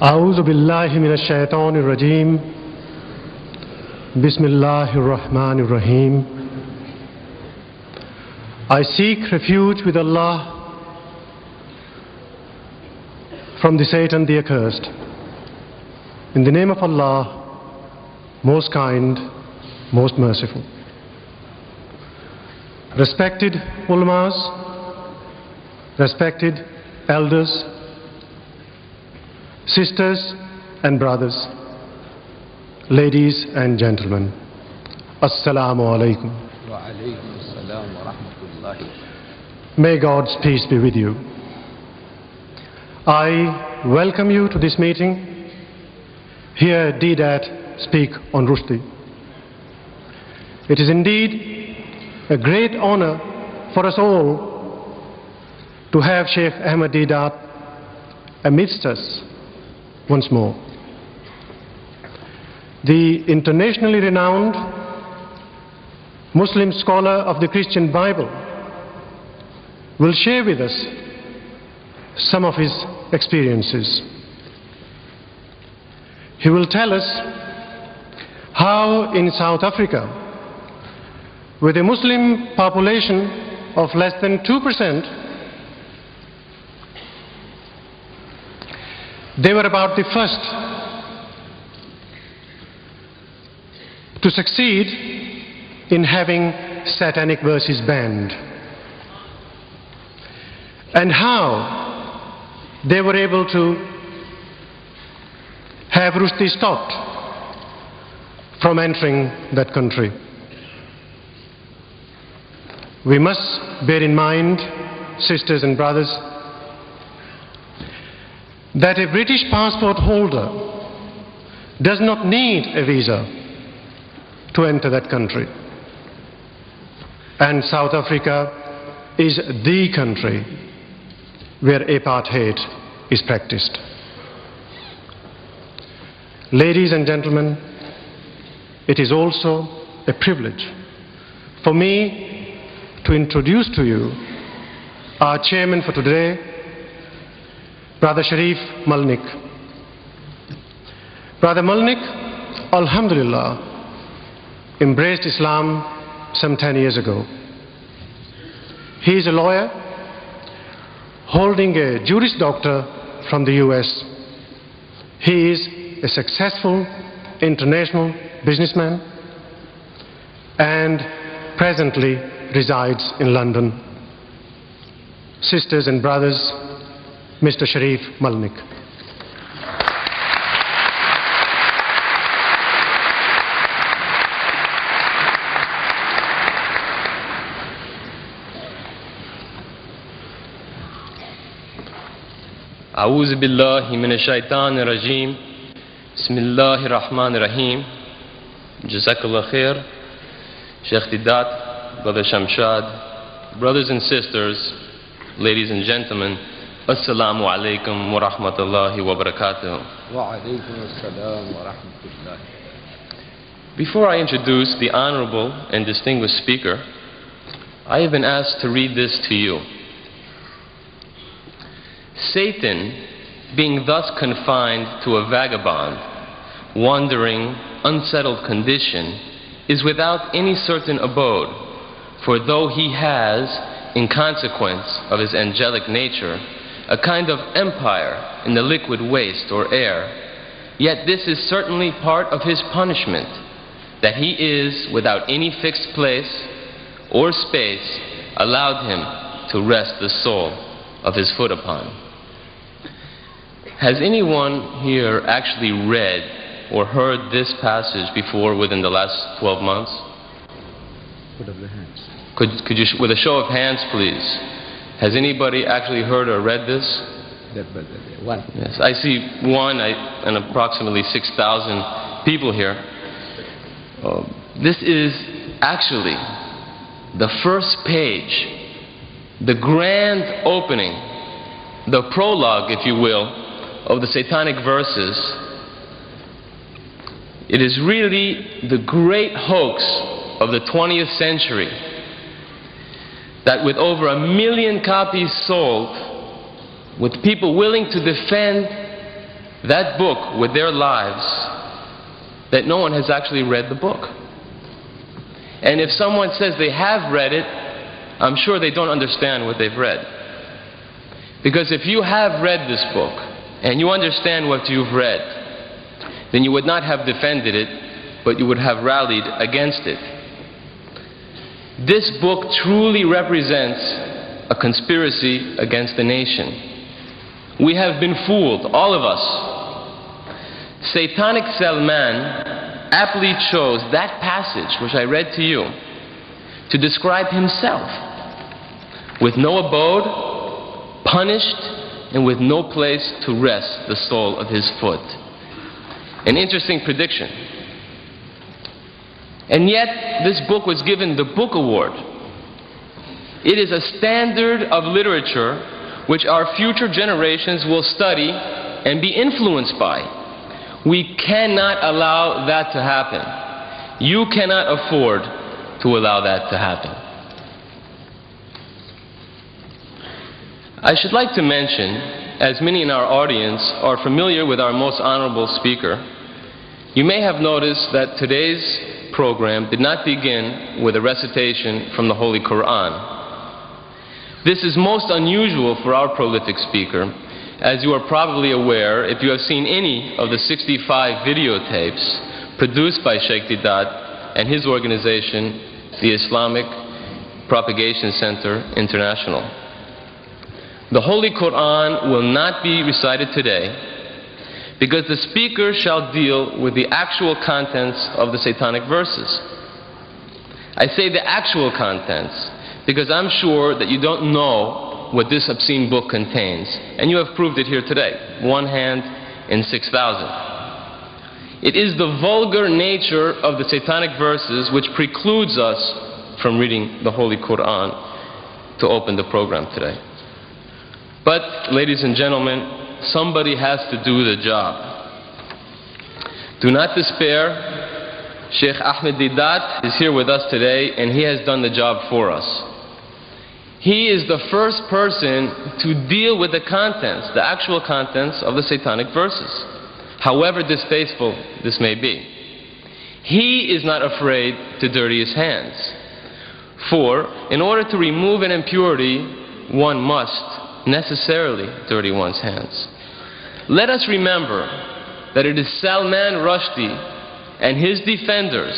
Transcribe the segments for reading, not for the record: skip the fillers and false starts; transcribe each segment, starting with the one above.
أعوذ بالله من الشيطان الرجيم بسم الله الرحمن الرحيم. I seek refuge with Allah from the Satan the accursed. In the name of Allah, most kind, most merciful. Respected ulamas, respected elders, sisters and brothers, ladies and gentlemen, Assalamu alaikum. Wa alaikum assalam wa rahmatullahi. May God's peace be with you. I welcome you to this meeting. Hear Deedat speak on Rushdie. It is indeed a great honor for us all to have Sheikh Ahmed Deedat amidst us once more. The internationally renowned Muslim scholar of the Christian Bible will share with us some of his experiences. He will tell us how in South Africa, with a Muslim population of less than 2%, they were about the first to succeed in having Satanic verses banned, and how they were able to have Rushdie stopped from entering that country. We must bear in mind, sisters and brothers, that a British passport holder does not need a visa to enter that country. And South Africa is the country where apartheid is practiced. Ladies and gentlemen, it is also a privilege for me to introduce to you our chairman for today, Brother Sharif Malnik. Brother Malnik, alhamdulillah, embraced Islam some 10 years ago. He is a lawyer holding a Juris Doctor from the US. He is a successful international businessman and presently resides in London. Sisters and brothers, Mr. Sharif Malnik. أعوذ بالله من الشيطان الرجيم بسم الله الرحمن الرحيم. Jazakallah khair, Sheikh Deedat, Brother Shamshad, brothers and sisters, ladies and gentlemen, Assalamu alaikum wa rahmatullahi wa barakatuh. Wa alaikum assalam wa rahmatullahi. Before I introduce the honorable and distinguished speaker, I have been asked to read this to you. Satan, being thus confined to a vagabond, wandering, unsettled condition, is without any certain abode, for though he has, in consequence of his angelic nature, a kind of empire in the liquid waste or air, yet this is certainly part of his punishment, that he is, without any fixed place or space, allowed him to rest the sole of his foot upon. Has anyone here actually read or heard this passage before within the last 12 months? Put up the hands. Could you, with a show of hands, please, has anybody actually heard or read this? One. Yes, I see one and approximately 6,000 people here. This is actually the first page, the grand opening, the prologue, if you will, of the Satanic verses. It is really the great hoax of the 20th century, that with over 1 million copies sold, with people willing to defend that book with their lives that no one has actually read the book. And if someone says they have read it, I'm sure they don't understand what they've read. Because if you have read this book and you understand what you've read, then you would not have defended it, but you would have rallied against it. This book truly represents a conspiracy against the nation. We have been fooled, all of us. Satanic Salman aptly chose that passage, which I read to you, to describe himself with no abode, punished, and with no place to rest the sole of his foot. An interesting prediction. And yet, this book was given the Book Award. It is a standard of literature which our future generations will study and be influenced by. We cannot allow that to happen. You cannot afford to allow that to happen. I should like to mention, as many in our audience are familiar with our most honorable speaker, you may have noticed that today's program did not begin with a recitation from the Holy Quran. This is most unusual for our prolific speaker, as you are probably aware if you have seen any of the 65 videotapes produced by Sheikh Deedat and his organization, the Islamic Propagation Center International. The Holy Quran will not be recited today because the speaker shall deal with the actual contents of the Satanic verses. I say the actual contents because I'm sure that you don't know what this obscene book contains, and you have proved it here today, one hand in 6,000. It is the vulgar nature of the Satanic verses which precludes us from reading the Holy Quran to open the program today. But, ladies and gentlemen, somebody has to do the job. Do not despair. Sheikh Ahmed Deedat is here with us today, and he has done the job for us. He is the first person to deal with the contents, the actual contents of the Satanic verses, however distasteful this may be. He is not afraid to dirty his hands. For, in order to remove an impurity, one must necessarily dirty one's hands. Let us remember that it is Salman Rushdie and his defenders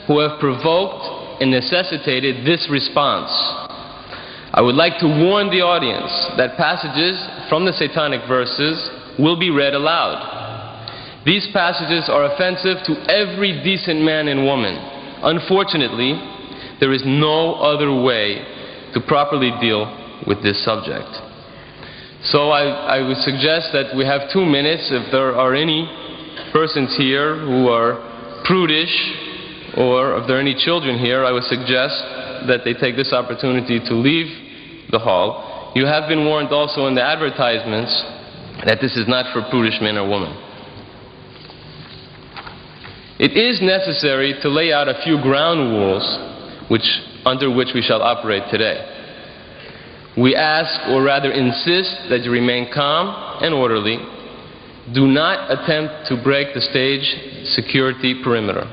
who have provoked and necessitated this response. I would like to warn the audience that passages from the Satanic verses will be read aloud. These passages are offensive to every decent man and woman. Unfortunately, there is no other way to properly deal with this subject. So I would suggest that we have 2 minutes. If there are any persons here who are prudish, or if there are any children here, I would suggest that they take this opportunity to leave the hall. You have been warned also in the advertisements that this is not for prudish men or women. It is necessary to lay out a few ground rules under which we shall operate today. We ask, or rather insist, that you remain calm and orderly. Do not attempt to break the stage security perimeter.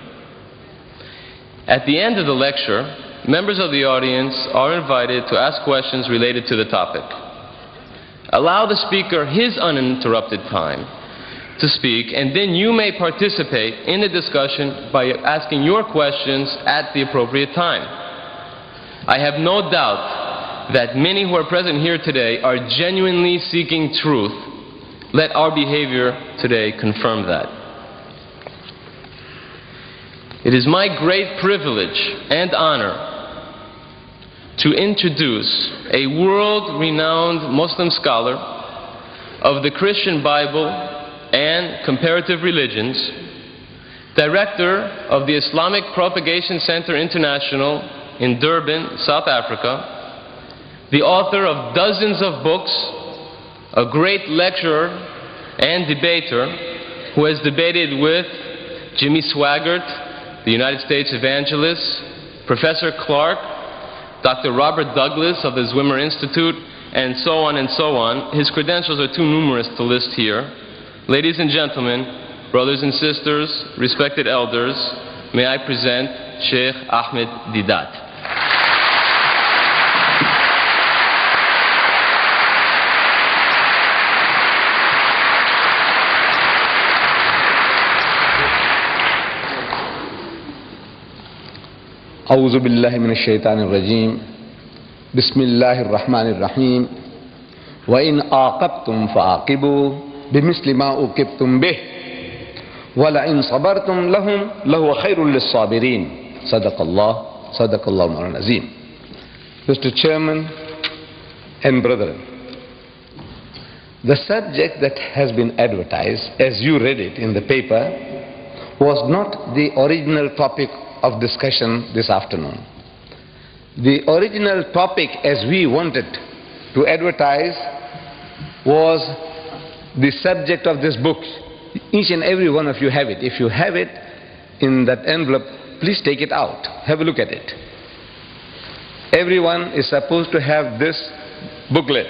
At the end of the lecture, members of the audience are invited to ask questions related to the topic. Allow the speaker his uninterrupted time to speak, and then you may participate in the discussion by asking your questions at the appropriate time. I have no doubt that many who are present here today are genuinely seeking truth. Let our behavior today confirm that. It is my great privilege and honor to introduce a world-renowned Muslim scholar of the Christian Bible and comparative religions, director of the Islamic Propagation Center International in Durban, South Africa, the author of dozens of books, a great lecturer and debater who has debated with Jimmy Swaggart, the United States evangelist, Professor Clark, Dr. Robert Douglas of the Zwimmer Institute, and so on and so on. His credentials are too numerous to list here. Ladies and gentlemen, brothers and sisters, respected elders, may I present Sheikh Ahmed Deedat. أعوذ بالله من الشيطان الرجيم بسم الله الرحمن الرحيم وإن عاقبتم فعاقبوا بمثل ما عوقبتم به ولئن صبرتم لهو خير للصابرين صدق الله مولانا العظيم. Mr. Chairman and brethren, the subject that has been advertised, as you read it in the paper, was not the original topic of discussion this afternoon. The original topic, as we wanted to advertise, was the subject of this book. Each and every one of you have it. If you have it in that envelope, please take it out. Have a look at it. Everyone is supposed to have this booklet.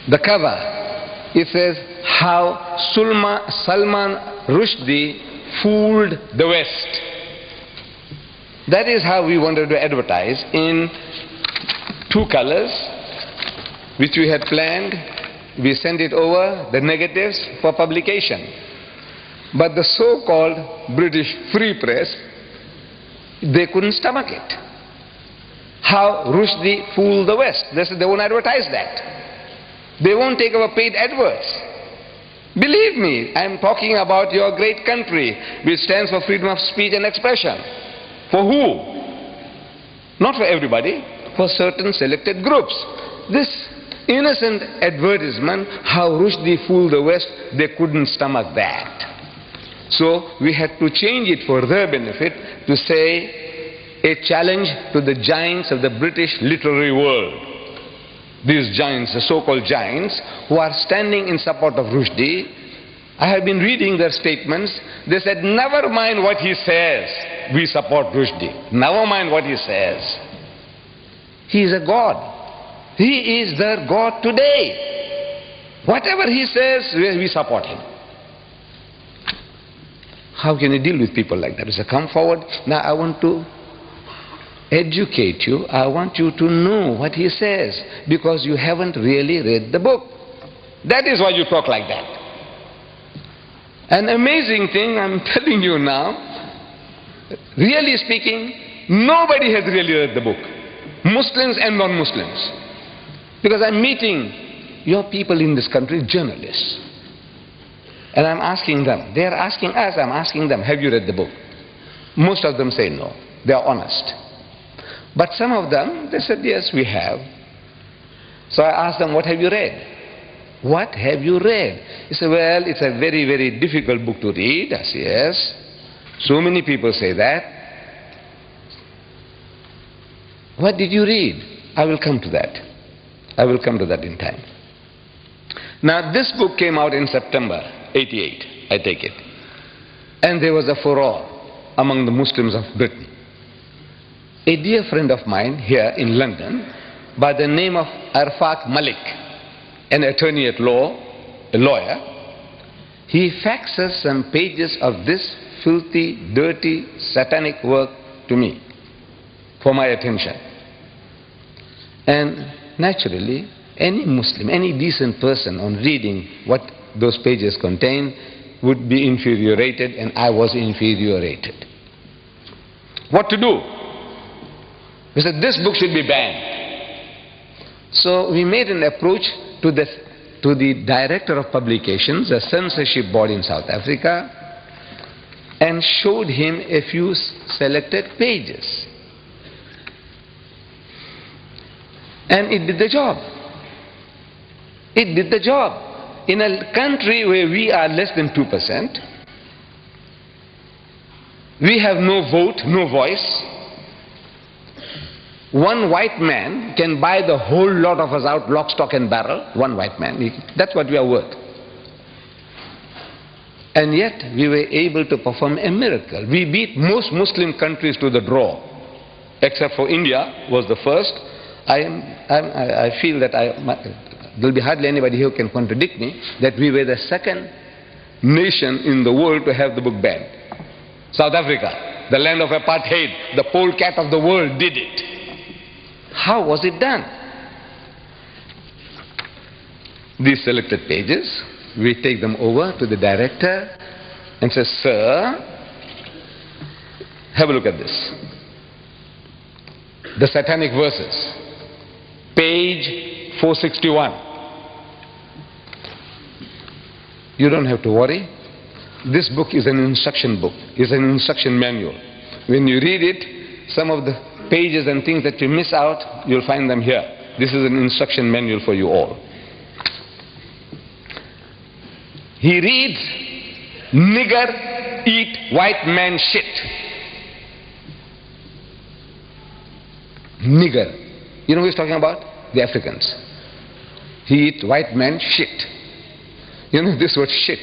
The cover, it says, How Salman Rushdie Fooled the West. That is how we wanted to advertise, in two colors, which we had planned. We sent it over, the negatives, for publication. But the so-called British Free Press, they couldn't stomach it. How Rushdie fooled the West. They won't advertise that. They won't take our paid adverts. Believe me, I am talking about your great country, which stands for freedom of speech and expression. For who? Not for everybody, for certain selected groups. This innocent advertisement, how Rushdie fooled the West, they couldn't stomach that. So we had to change it for their benefit to say, a challenge to the giants of the British literary world. These giants, the so-called giants, who are standing in support of Rushdie, I have been reading their statements. They said, never mind what he says, we support Rushdie. Never mind what he says. He is a god. He is their god today. Whatever he says, we support him. How can you deal with people like that? He said, come forward. Now I want to educate you. I want you to know what he says, because you haven't really read the book. That is why you talk like that. An amazing thing, I'm telling you now, really speaking, nobody has really read the book. Muslims and non-Muslims. Because I'm meeting your people in this country, journalists. And I'm asking them, they're asking us, I'm asking them, have you read the book? Most of them say no. They are honest. But some of them, they said, yes, we have. So I asked them, what have you read? What have you read? He said, well, it's a very, very difficult book to read. I said, yes. So many people say that. What did you read? I will come to that. I will come to that in time. Now, this book came out in September 88, I take it. And there was a furore among the Muslims of Britain. A dear friend of mine here in London, by the name of Arfaq Malik, an attorney at law, a lawyer, he faxes some pages of this filthy, dirty, satanic work to me for my attention. And naturally, any Muslim, any decent person on reading what those pages contain would be infuriated, and I was infuriated. What to do? We said, this book should be banned. So we made an approach to the director of publications, a censorship board in South Africa, and showed him a few selected pages. And it did the job. It did the job. In a country where we are less than 2%, we have no vote, no voice. One white man can buy the whole lot of us out, lock, stock and barrel. One white man. That's what we are worth. And yet we were able to perform a miracle. We beat most Muslim countries to the draw, except for India was the first. I feel that There will be hardly anybody who can contradict me that we were the second nation in the world to have the book banned. South Africa, the land of apartheid, the polecat of the world did it. How was it done? These selected pages, we take them over to the director and say, sir, have a look at this. The Satanic verses, page 461. You don't have to worry. This book is an instruction book, is an instruction manual. When you read it, some of the pages and things that you miss out, you'll find them here. This is an instruction manual for you all. He reads, nigger eat white man shit. Nigger. You know who he's talking about? The Africans. He eat white man shit. You know this word shit.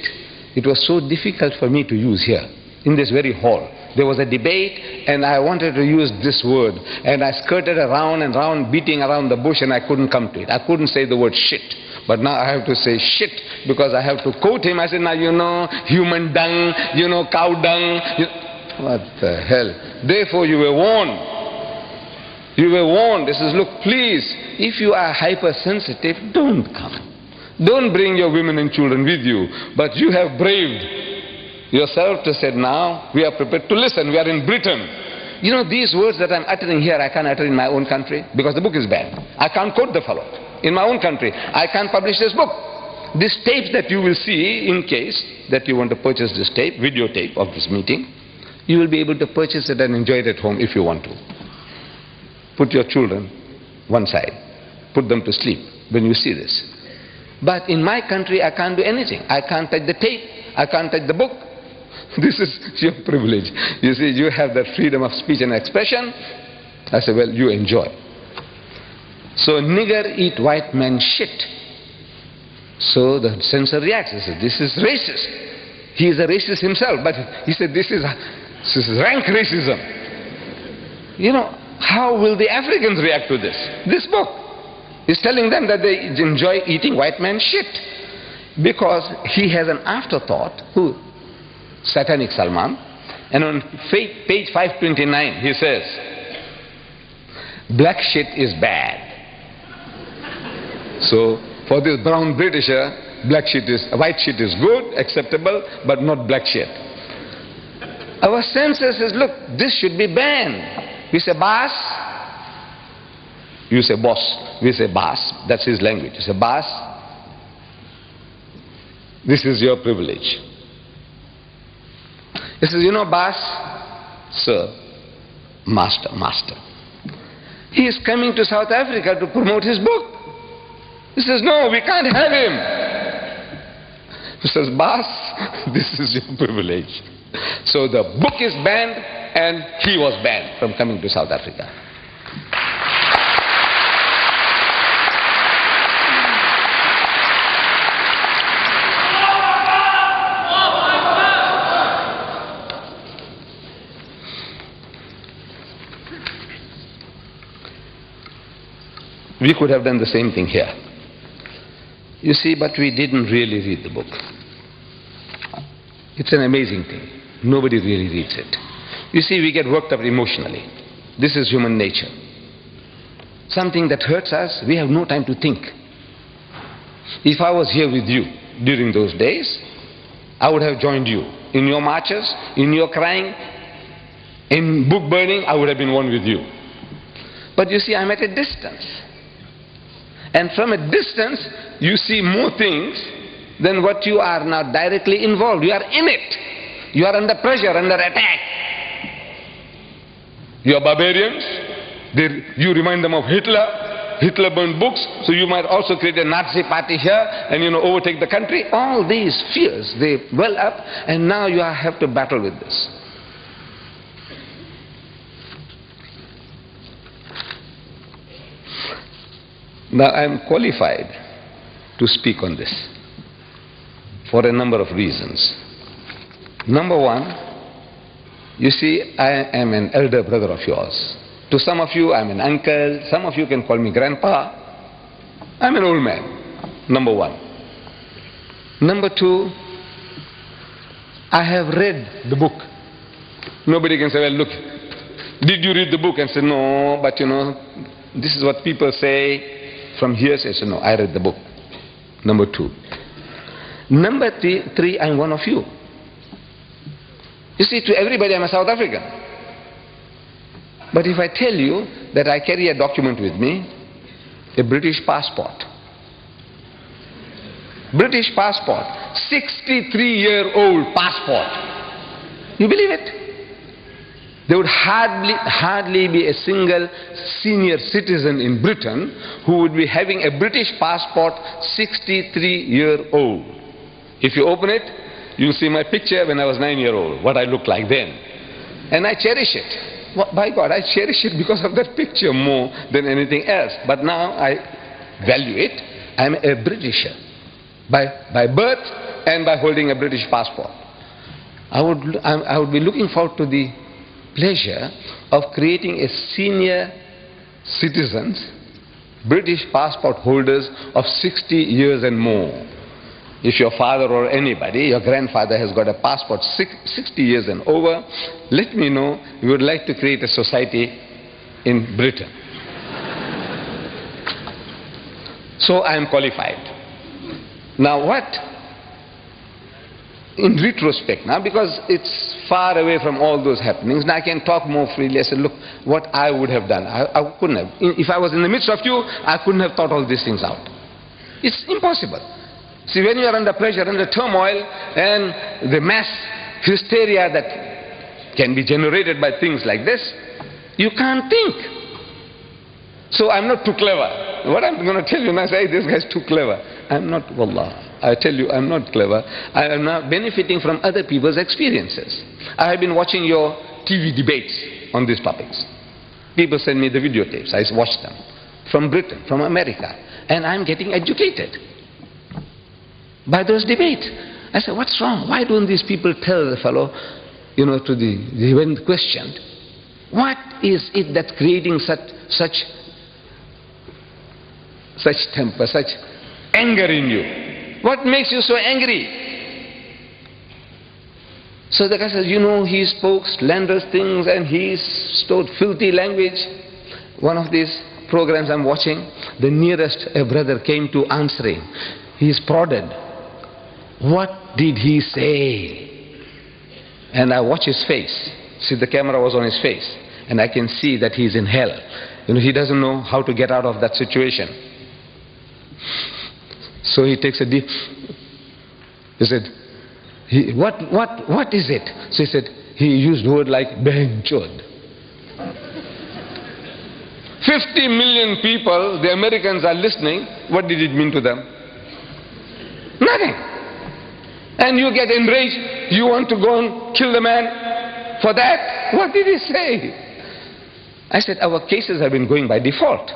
It was so difficult for me to use here, in this very hall. There was a debate and I wanted to use this word and I skirted around and around, beating around the bush, and I couldn't come to it. I couldn't say the word shit. But now I have to say shit because I have to quote him. I said, now you know, human dung, you know, cow dung. What the hell? Therefore you were warned. You were warned. This is, look, please, if you are hypersensitive, don't come. Don't bring your women and children with you. But you have braved yourself to say, now we are prepared to listen. We are in Britain. You know, these words that I'm uttering here, I can't utter in my own country because the book is banned. I can't quote the fellow. In my own country, I can't publish this book. This tape that you will see, in case that you want to purchase this tape, videotape of this meeting, you will be able to purchase it and enjoy it at home if you want to. Put your children one side. Put them to sleep when you see this. But in my country, I can't do anything. I can't touch the tape. I can't touch the book. This is your privilege. You see, you have that freedom of speech and expression. I say, well, you enjoy. So, nigger eat white man shit. So the censor reacts. He says, this is racist. He is a racist himself. But he said, this is rank racism. You know, how will the Africans react to this? This book is telling them that they enjoy eating white man shit. Because he has an afterthought, who? Satanic Salman. And on page 529 he says, black shit is bad. So for this brown Britisher, white shit is good, acceptable, but not black shit. Our censor says, look, this should be banned. We say, boss. You say, boss. We say, boss. That's his language. You say, boss. This is your privilege. He says, you know, boss, sir, master. He is coming to South Africa to promote his book. He says, no, we can't have him. He says, boss, this is your privilege. So the book is banned and he was banned from coming to South Africa. We could have done the same thing here. You see, but we didn't really read the book. It's an amazing thing. Nobody really reads it. You see, we get worked up emotionally. This is human nature. Something that hurts us, we have no time to think. If I was here with you during those days, I would have joined you. In your marches, in your crying, in book burning, I would have been one with you. But you see, I'm at a distance. And from a distance, you see more things than what you are now directly involved. You are in it. You are under pressure, under attack. You are barbarians. You remind them of Hitler. Hitler burned books, so you might also create a Nazi party here and, overtake the country. All these fears, they well up, and now you have to battle with this. Now I am qualified to speak on this for a number of reasons. Number one, you see, I am an elder brother of yours. To some of you, I'm an uncle. Some of you can call me grandpa. I'm an old man. number one. Number two, I have read the book. Nobody can say, well, look, did you read the book? And say, no, but you know, this is what people say from here. Say, no, I read the book. Number two. Number three, I'm one of you. You see, to everybody, I'm a South African. But if I tell you that I carry a document with me, a British passport, 63-year-old passport, you believe it? There would hardly be a single senior citizen in Britain who would be having a British passport 63-year-old. If you open it, you'll see my picture when I was 9-year-old, what I looked like then. And I cherish it. Well, by God, I cherish it because of that picture more than anything else. But now I value it. I'm a Britisher by birth and by holding a British passport. I would be looking forward to the pleasure of creating a senior citizens, British passport holders of 60 years and more. If your father or anybody, your grandfather has got a passport 60 years and over, let me know. We would like to create a society in Britain. So I am qualified. Now what? In retrospect now, because it's far away from all those happenings, now I can talk more freely. I said, look, what I would have done, I couldn't have. If I was in the midst of you, I couldn't have thought all these things out. It's impossible. See, when you are under pressure, under turmoil, and the mass hysteria that can be generated by things like this, you can't think. So I'm not too clever. What I'm going to tell you now, say, this guy's too clever. I'm not, wallah. I tell you, I'm not clever. I am now benefiting from other people's experiences. I have been watching your TV debates on these topics. People send me the videotapes. I watch them. From Britain, from America. And I'm getting educated by those debates. I said, what's wrong? Why don't these people tell the fellow, you know, when questioned, what is it that's creating such temper, such anger in you? What makes you so angry? So the guy says, you know, he spoke slanderous things and he stored filthy language. One of these programs I'm watching, the nearest a brother came to answering. He's prodded. What did he say? And I watch his face. See, the camera was on his face. And I can see that he's in hell. You know, he doesn't know how to get out of that situation. So he takes a deep, he said, what is it? So he said, he used word like benchod. 50 million people, the Americans are listening. What did it mean to them? Nothing. And you get enraged. You want to go and kill the man for that? What did he say? I said, our cases have been going by default.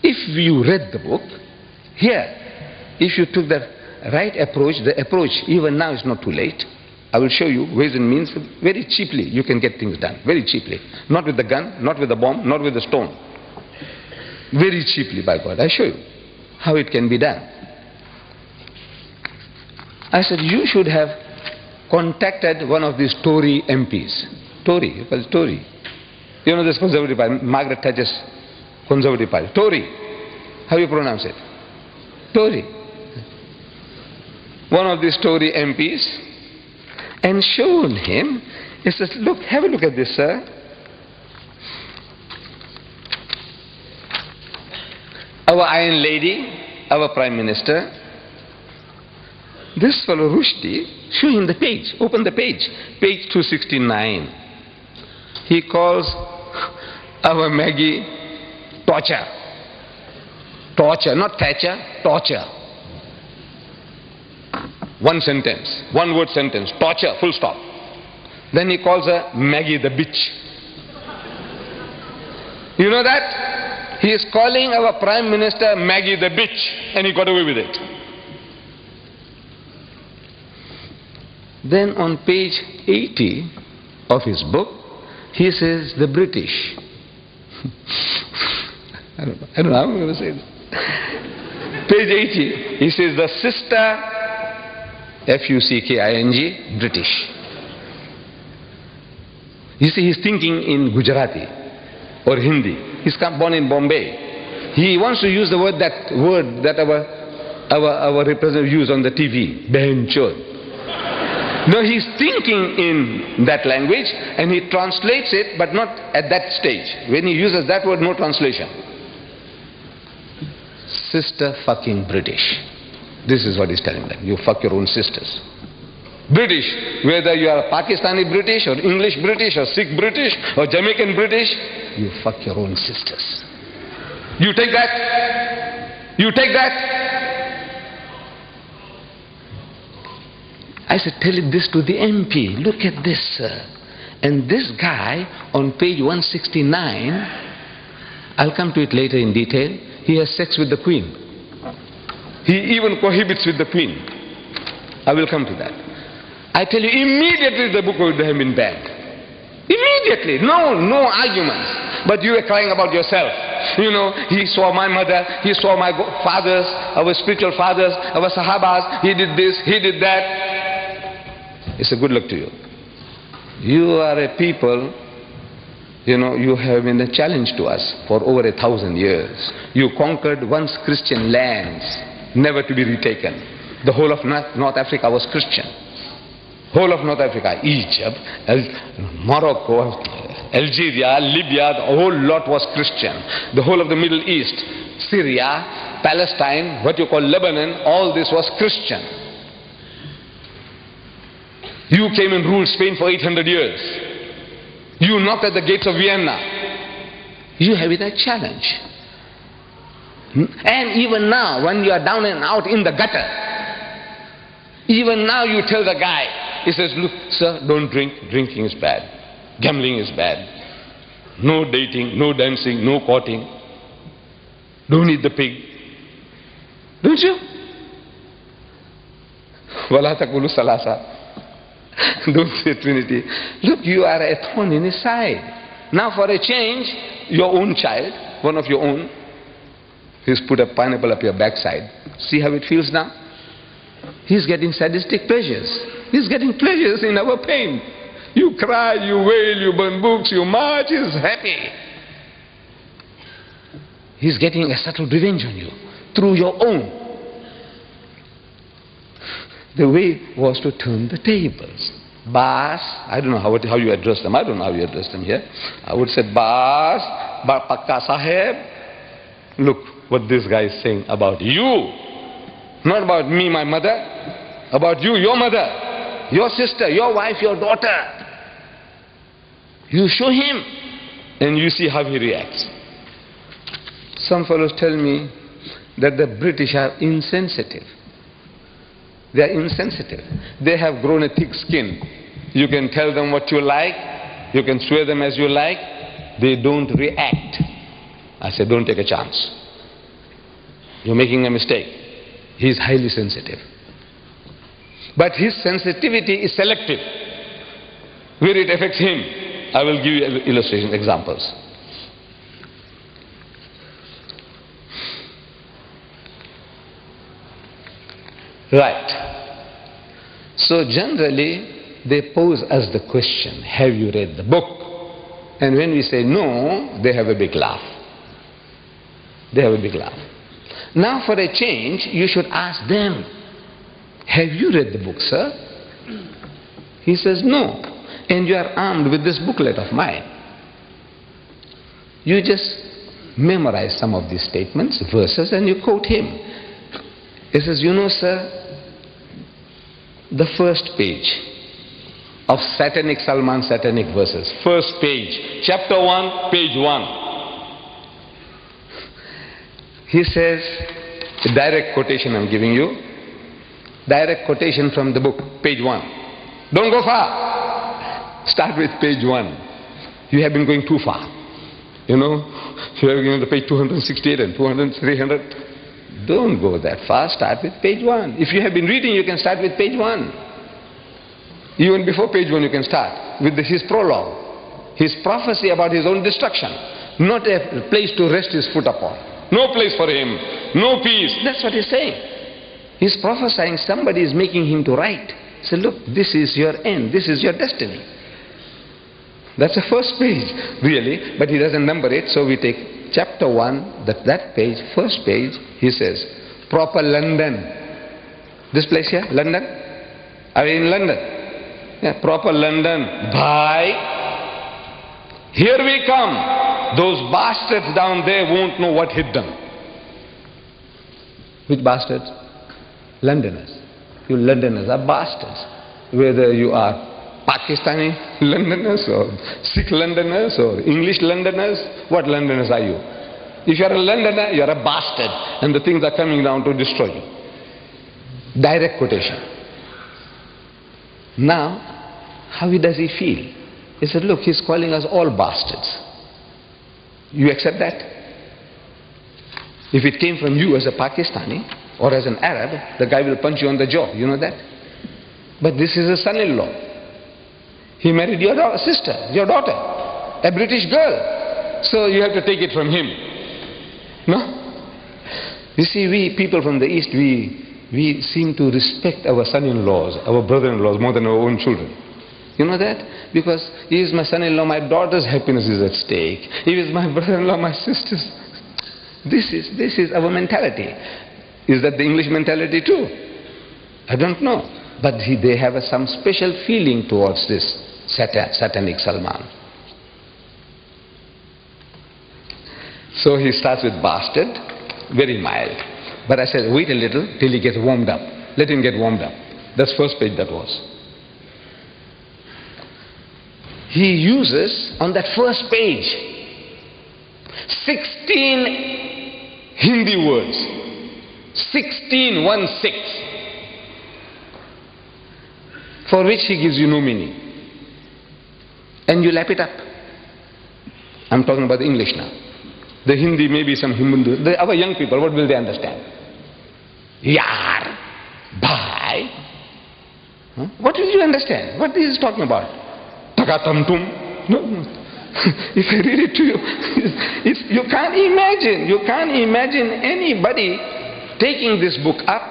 If you read the book, here, if you took the right approach, the approach even now is not too late. I will show you ways and means. Very cheaply you can get things done, very cheaply. Not with the gun, not with the bomb, not with the stone. Very cheaply, by God. I show you how it can be done. I said, you should have contacted one of these Tory MPs. Tory, you call it Tory. You know this Conservative Party, Margaret Thatcher's Conservative Party. Tory. How you pronounce it? Tory. One of these Tory MPs, and shown him. He says, look, have a look at this, sir. Our Iron Lady, our Prime Minister, this fellow Rushdie, show him the page, open the page, page 269. He calls our Maggie torture. Torture, not Thatcher, torture. One sentence, one word sentence, torture, full stop. Then he calls her Maggie the bitch. You know that? He is calling our Prime Minister Maggie the bitch, and he got away with it. Then on page 80 of his book, he says the British. I don't know how I'm going to say this. Page 80, he says the sister, F-U-C-K-I-N-G, British. You see, he's thinking in Gujarati or Hindi. He's born in Bombay. He wants to use the word that our representative used on the TV, Behin Chod. No, he's thinking in that language and he translates it, but not at that stage. When he uses that word, no translation. Sister fucking British. This is what he's telling them. You fuck your own sisters. British, whether you are Pakistani British or English British or Sikh British or Jamaican British, you fuck your own sisters. You take that? You take that? I said, tell it this to the MP. Look at this, sir. And this guy on page 169, I'll come to it later in detail, he has sex with the Queen. He even cohabits with the Queen. I will come to that. I tell you, immediately the book would have been banned. Immediately. No arguments. But you were crying about yourself. You know, he saw my mother, he saw my fathers, our spiritual fathers, our Sahabas, he did this, he did that. It's a good luck to you. You are a people, you know, you have been a challenge to us for over 1,000 years. You conquered once Christian lands, never to be retaken. The whole of North Africa was Christian. Whole of North Africa, Egypt, Morocco, Algeria, Libya, the whole lot was Christian. The whole of the Middle East, Syria, Palestine, what you call Lebanon, all this was Christian. You came and ruled Spain for 800 years. You knocked at the gates of Vienna. You have it a challenge. And even now, when you are down and out in the gutter, even now you tell the guy, he says, look, sir, don't drink. Drinking is bad. Gambling is bad. No dating, no dancing, no courting. Don't eat the pig. Don't you? Wala taqulu salasa. Don't say Trinity. Look, you are a thorn in his side. Now for a change, your own child, one of your own, he's put a pineapple up your backside. See how it feels now? He's getting sadistic pleasures. He's getting pleasures in our pain. You cry, you wail, you burn books, you march, he's happy. He's getting a subtle revenge on you through your own. The way was to turn the tables. Bas, I don't know how you address them. I don't know how you address them here. I would say, Bas, Pakka Saheb, look what this guy is saying about you. Not about me, my mother. About you, your mother, your sister, your wife, your daughter. You show him and you see how he reacts. Some fellows tell me that the British are insensitive. They are insensitive. They have grown a thick skin. You can tell them what you like. You can swear them as you like. They don't react. I said, don't take a chance. You're making a mistake. He is highly sensitive. But his sensitivity is selective. Where it affects him, I will give you illustration, examples. Right. So generally, they pose us the question, have you read the book? And when we say no, they have a big laugh. They have a big laugh. Now for a change, you should ask them, have you read the book, sir? He says, no. And you are armed with this booklet of mine. You just memorize some of these statements, verses, and you quote him. He says, you know, sir, the first page of Satanic Salman Satanic verses, first page, chapter 1, page 1. He says, a direct quotation I'm giving you, direct quotation from the book, page 1. Don't go far. Start with page 1. You have been going too far. You know, you have been to page 268 and 300. Don't go that far. Start with page 1. If you have been reading, you can start with page 1. Even before page 1 you can start with his prologue, his prophecy about his own destruction, not a place to rest his foot upon. No place for him. No peace. That's what he's saying. He's prophesying somebody is making him to write. He said, look, this is your end. This is your destiny. That's the first page, really. But he doesn't number it. So we take chapter 1, that page, first page. He says, proper London. This place here, London? Are we in London? Yeah, proper London. Bye. Here we come. Those bastards down there won't know what hit them. Which bastards? Londoners. You Londoners are bastards. Whether you are Pakistani Londoners or Sikh Londoners or English Londoners, what Londoners are you? If you are a Londoner, you are a bastard, and the things are coming down to destroy you. Direct quotation. Now, how does he feel? He said, look, he's calling us all bastards. You accept that? If it came from you as a Pakistani or as an Arab, the guy will punch you on the jaw. You know that? But this is a son-in-law. He married your sister, your daughter, a British girl. So you have to take it from him. No? You see, we people from the East, we seem to respect our son-in-laws, our brother-in-laws more than our own children. You know that? Because he is my son-in-law, my daughter's happiness is at stake. He is my brother-in-law, my sister's. This is our mentality. Is that the English mentality too? I don't know. But they have some special feeling towards this Satanic Salman. So he starts with bastard, very mild. But I said, wait a little till he gets warmed up. Let him get warmed up. That's first page that was. He uses on that first page 16 Hindi words. 16, 1-6. For which he gives you no meaning. And you lap it up. I'm talking about the English now. The Hindi, maybe some Hindu. Our young people, what will they understand? Yar, bhai. Huh? What will you understand? What is he talking about? Tagatamtum. No. If I read it to you, you can't imagine anybody taking this book up,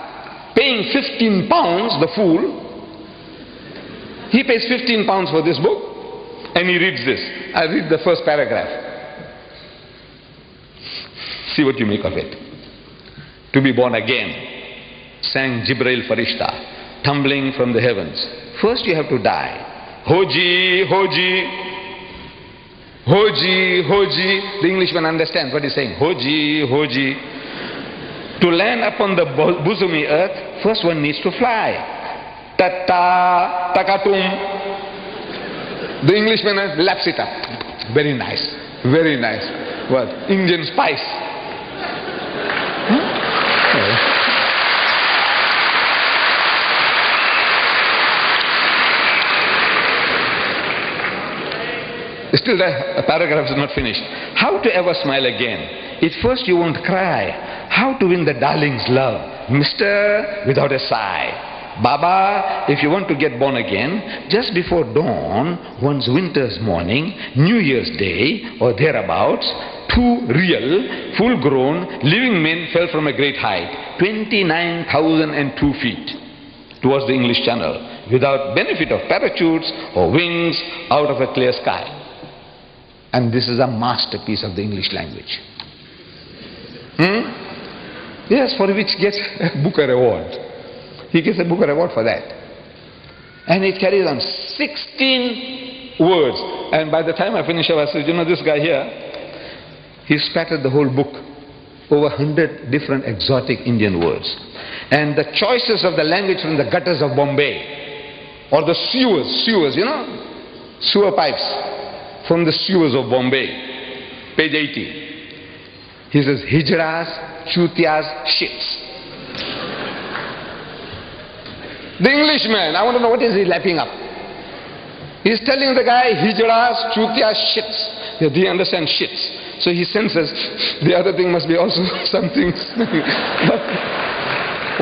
paying 15 pounds, the fool. He pays 15 pounds for this book, and he reads this. I read the first paragraph. See what you make of it. To be born again, sang Jibreel Farishta, tumbling from the heavens. First you have to die. Hoji, hoji. Hoji, hoji. The Englishman understands what he's saying. Hoji, hoji. To land upon the bosomy earth, first one needs to fly. Tata, takatum. The Englishman laps it up. Very nice. Very nice. What? Indian spice. Huh? Still the paragraph is not finished. How to ever smile again? At first you won't cry. How to win the darling's love? Mister, without a sigh. Baba, if you want to get born again, just before dawn, one's winter's morning, New Year's Day, or thereabouts, two real, full-grown, living men fell from a great height, 29,002 feet, towards the English Channel, without benefit of parachutes or wings, out of a clear sky. And this is a masterpiece of the English language. Yes, for which gets a Booker Award. He gets a Booker Award for that. And it carries on 16 words. And by the time I finish up, I said, you know, this guy here, he spattered the whole book. Over 100 different exotic Indian words. And the choices of the language from the gutters of Bombay, or the sewers, you know, sewer pipes from the sewers of Bombay. Page 80. He says, hijras, chutias, shits. The Englishman, I want to know what is he lapping up. He's telling the guy, hijras, chutias, shits. Yeah, do you understand shits? So he senses the other thing must be also something. But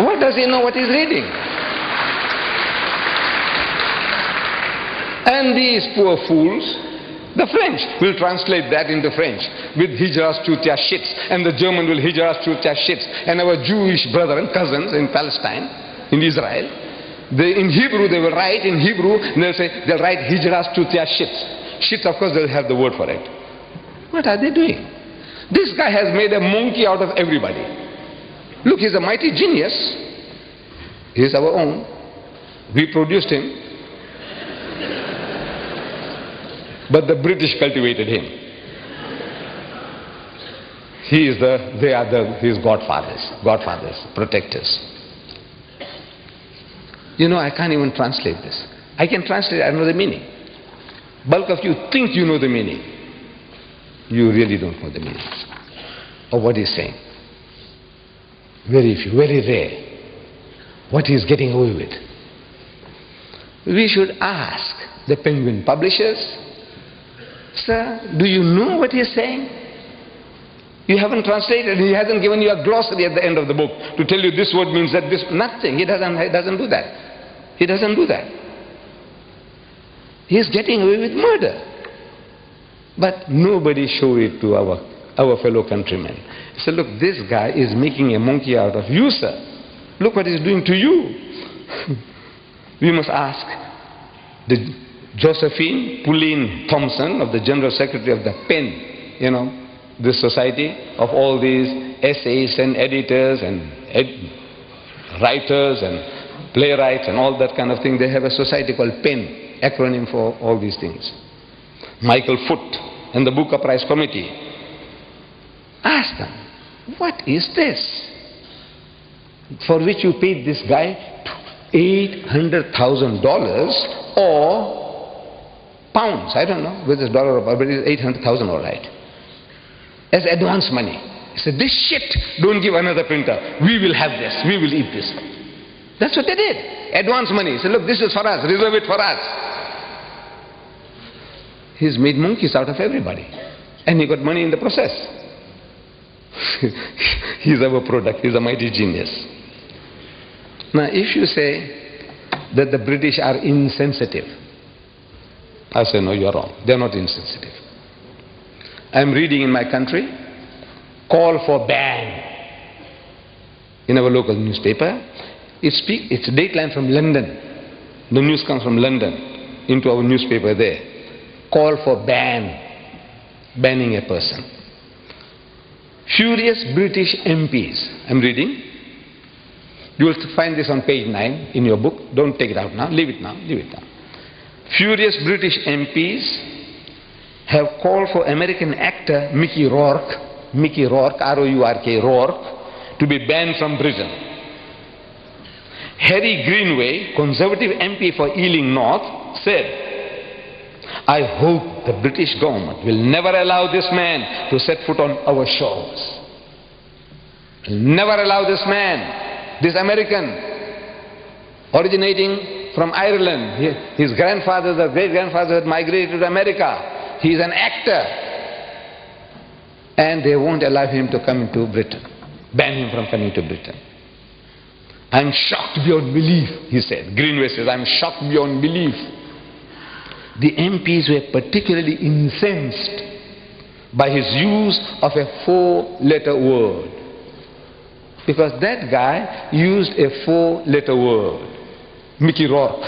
what does he know what he's reading? And these poor fools, The French will translate that into French with hijras to tia shits, and the German will hijras to tia shits, and our Jewish brethren, cousins in Palestine, in Israel, in Hebrew they will write in Hebrew, and they'll write hijras to tia shits. Shits, of course, they'll have the word for it. What are they doing? This guy has made a monkey out of everybody. Look, he's a mighty genius. He's our own. We produced him. But the British cultivated him. They are his godfathers, protectors. You know, I can't even translate this. I can translate, I know the meaning. Bulk of you think you know the meaning. You really don't know the meaning of what he's saying. Very few, very rare. What he's getting away with. We should ask the Penguin publishers, sir, do you know what he's saying? You haven't translated, he hasn't given you a glossary at the end of the book to tell you this word means that, this, nothing. He doesn't do that. He doesn't do that. He's getting away with murder. But nobody show it to our fellow countrymen. So look, this guy is making a monkey out of you, sir. Look what he's doing to you. We must ask the Josephine Pauline Thompson, of the General Secretary of the PEN, you know, this society of all these essayists and editors and writers and playwrights and all that kind of thing. They have a society called PEN, acronym for all these things. Michael Foote and the Booker Prize Committee. Ask them, what is this? For which you paid this guy $800,000 or pounds, I don't know whether it's dollar or pound, but it's 800,000 all right, as advance money. He said, this shit, don't give another printer. We will have this. We will eat this. That's what they did. Advance money. He said, look, this is for us. Reserve it for us. He's made monkeys out of everybody. And he got money in the process. He's our product. He's a mighty genius. Now, if you say that the British are insensitive, I say, no, you're wrong. They're not insensitive. I'm reading in my country, call for ban in our local newspaper. It's a dateline from London. The news comes from London into our newspaper there. Call for banning a person. Furious British MPs. I'm reading. You will find this on page 9 in your book. Don't take it out now. Leave it now. Leave it now. Furious British MPs have called for American actor Mickey Rourke, R-O-U-R-K, Rourke, to be banned from Britain. Harry Greenway, Conservative MP for Ealing North, said, I hope the British government will never allow this man to set foot on our shores. Never allow this man, this American, originating from Ireland. His grandfathers or great-grandfathers had migrated to America. He's an actor. And they won't allow him to come into Britain. Ban him from coming to Britain. I'm shocked beyond belief, he said. Greenway says, I'm shocked beyond belief. The MPs were particularly incensed by his use of a 4-letter word. Because that guy used a 4-letter word, Mickey Rourke,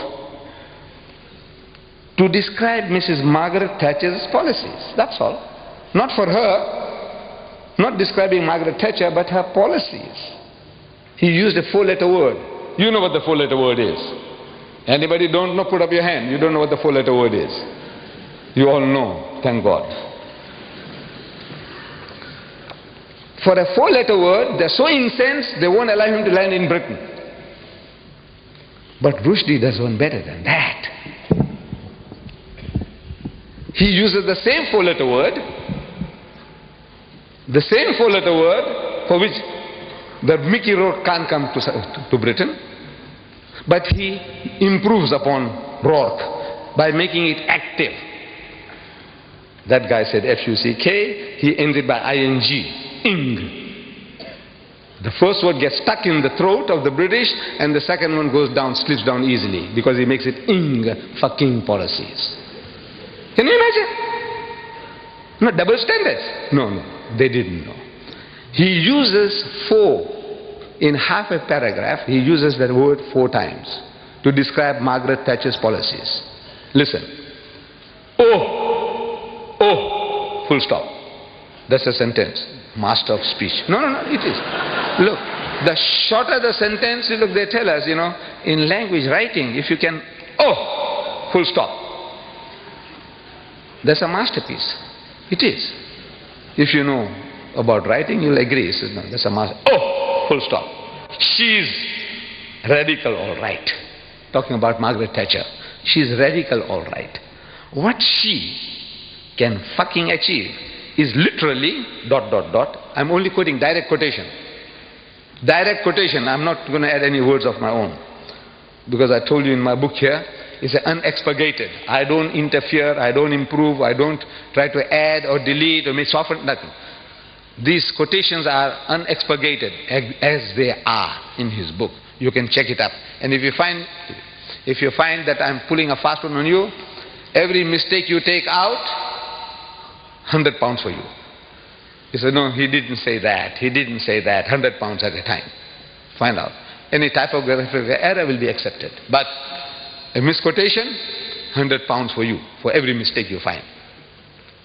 to describe Mrs. Margaret Thatcher's policies. That's all. Not for her, not describing Margaret Thatcher, but her policies. He used a 4-letter word. You know what the 4-letter word is. Anybody don't know, put up your hand. You don't know what the 4-letter word is. You all know, thank God. For a 4-letter word, they're so incensed, they won't allow him to land in Britain. But Rushdie does one better than that. He uses the same 4-letter word, for which the Mickey Rourke can't come to Britain, but he improves upon Rourke by making it active. That guy said F-U-C-K, he ends it by I-N-G, ing. The first word gets stuck in the throat of the British, and the second one goes down, slips down easily, because he makes it ing, fucking policies. Can you imagine? No, double standards. No, no, they didn't know. He uses 4 in half a paragraph. He uses that word 4 times to describe Margaret Thatcher's policies. Listen. Oh, full stop. That's a sentence. Master of speech. No, no, no, it is. Look, the shorter the sentence, look, they tell us, in language writing, if you can, full stop. That's a masterpiece. It is. If you know about writing, you'll agree. Says, no, that's a master. Full stop. She's radical, all right. Talking about Margaret Thatcher. She's radical, all right. What she can fucking achieve is literally ... I'm only quoting direct quotation. Direct quotation. I'm not going to add any words of my own. Because I told you in my book here, it's unexpurgated. I don't interfere, I don't improve, I don't try to add or delete or soften, nothing. These quotations are unexpurgated as they are in his book. You can check it up. And if you find that I'm pulling a fast one on you, every mistake you take out, £100 for you. He said, no, he didn't say that. He didn't say that. £100 at a time. Find out. Any typographical error will be accepted. But a misquotation, £100 for you, for every mistake you find.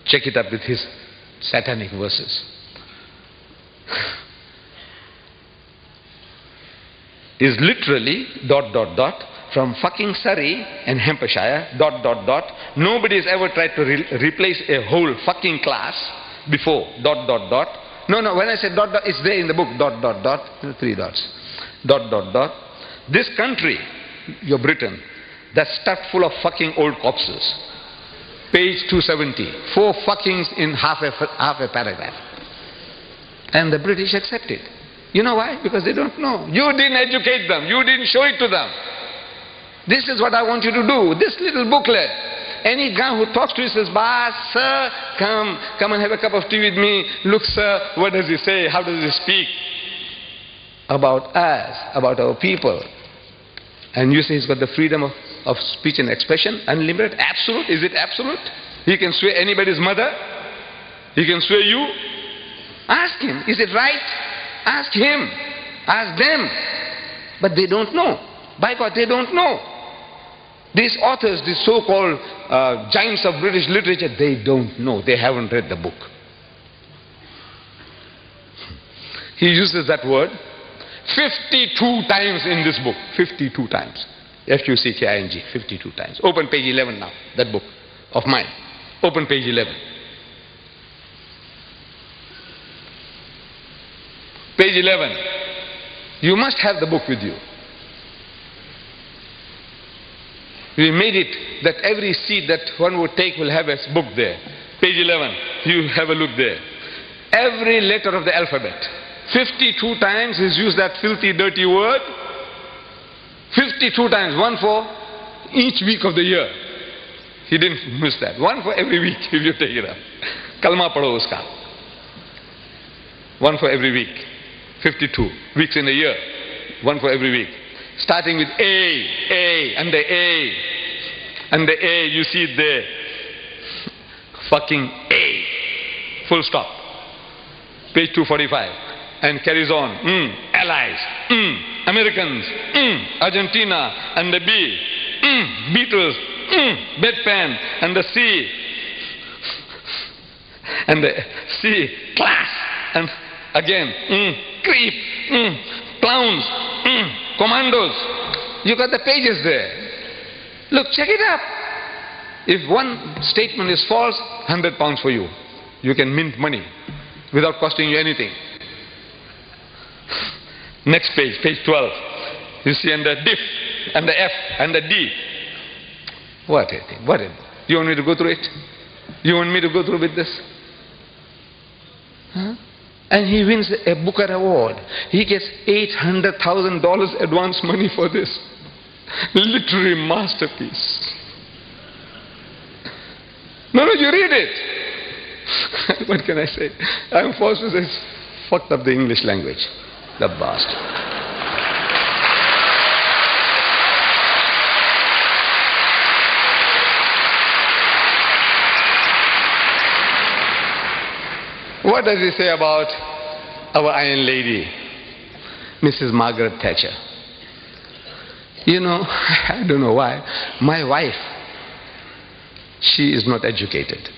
Check it up with his Satanic verses. Is literally ... from fucking Surrey and Hampshire ... Nobody has ever tried to replace a whole fucking class before ... No, when I say ... it's there in the book ... 3 dots. ... This country, your Britain, that's stuffed full of fucking old corpses. Page 270. 4 fuckings in half a paragraph. And the British accept it. You know why? Because they don't know. You didn't educate them. You didn't show it to them. This is what I want you to do. This little booklet. Any guy who talks to you says, "Boss, sir, come and have a cup of tea with me. Look, sir, what does he say? How does he speak?" About us, about our people. And you say he's got the freedom of speech and expression, unlimited, absolute. Is it absolute? He can swear anybody's mother. He can swear you. Ask him, is it right? Ask him. Ask them. But they don't know. By God, they don't know. These authors, these so-called giants of British literature, they don't know. They haven't read the book. He uses that word 52 times in this book. 52 times. F-U-C-K-I-N-G. 52 times. Open page 11 now. That book of mine. Open page 11. Page 11. You must have the book with you. We made it that every seat that one would take will have a book there. Page 11. You have a look there. Every letter of the alphabet. 52 times he's used that filthy, dirty word. 52 times. One for each week of the year. He didn't miss that. One for every week if you take it up. Kalma padho uska. One for every week. 52 weeks in a year. One for every week. Starting with A, and the A. And the A, you see it there. Fucking A. Full stop. Page 245. And carries on. Allies. Americans. Argentina. And the B. Beatles. Bedpan. And the C. And the C. Class. And again. Creep. Clowns. Commandos. You got the pages there. Look, check it up. If one statement is false, £100 for you. You can mint money without costing you anything. Next page, page 12. You see, and the diff, and the F, and the D. What a thing, what a thing. You want me to go through it? You want me to go through with this? Huh? And he wins a Booker Award. He gets $800,000 advance money for this. Literary masterpiece. No, you read it. What can I say? I'm forced to say, fucked up the English language. The bastard. What does he say about our Iron Lady, Mrs. Margaret Thatcher? You know, I don't know why. My wife, she is not educated.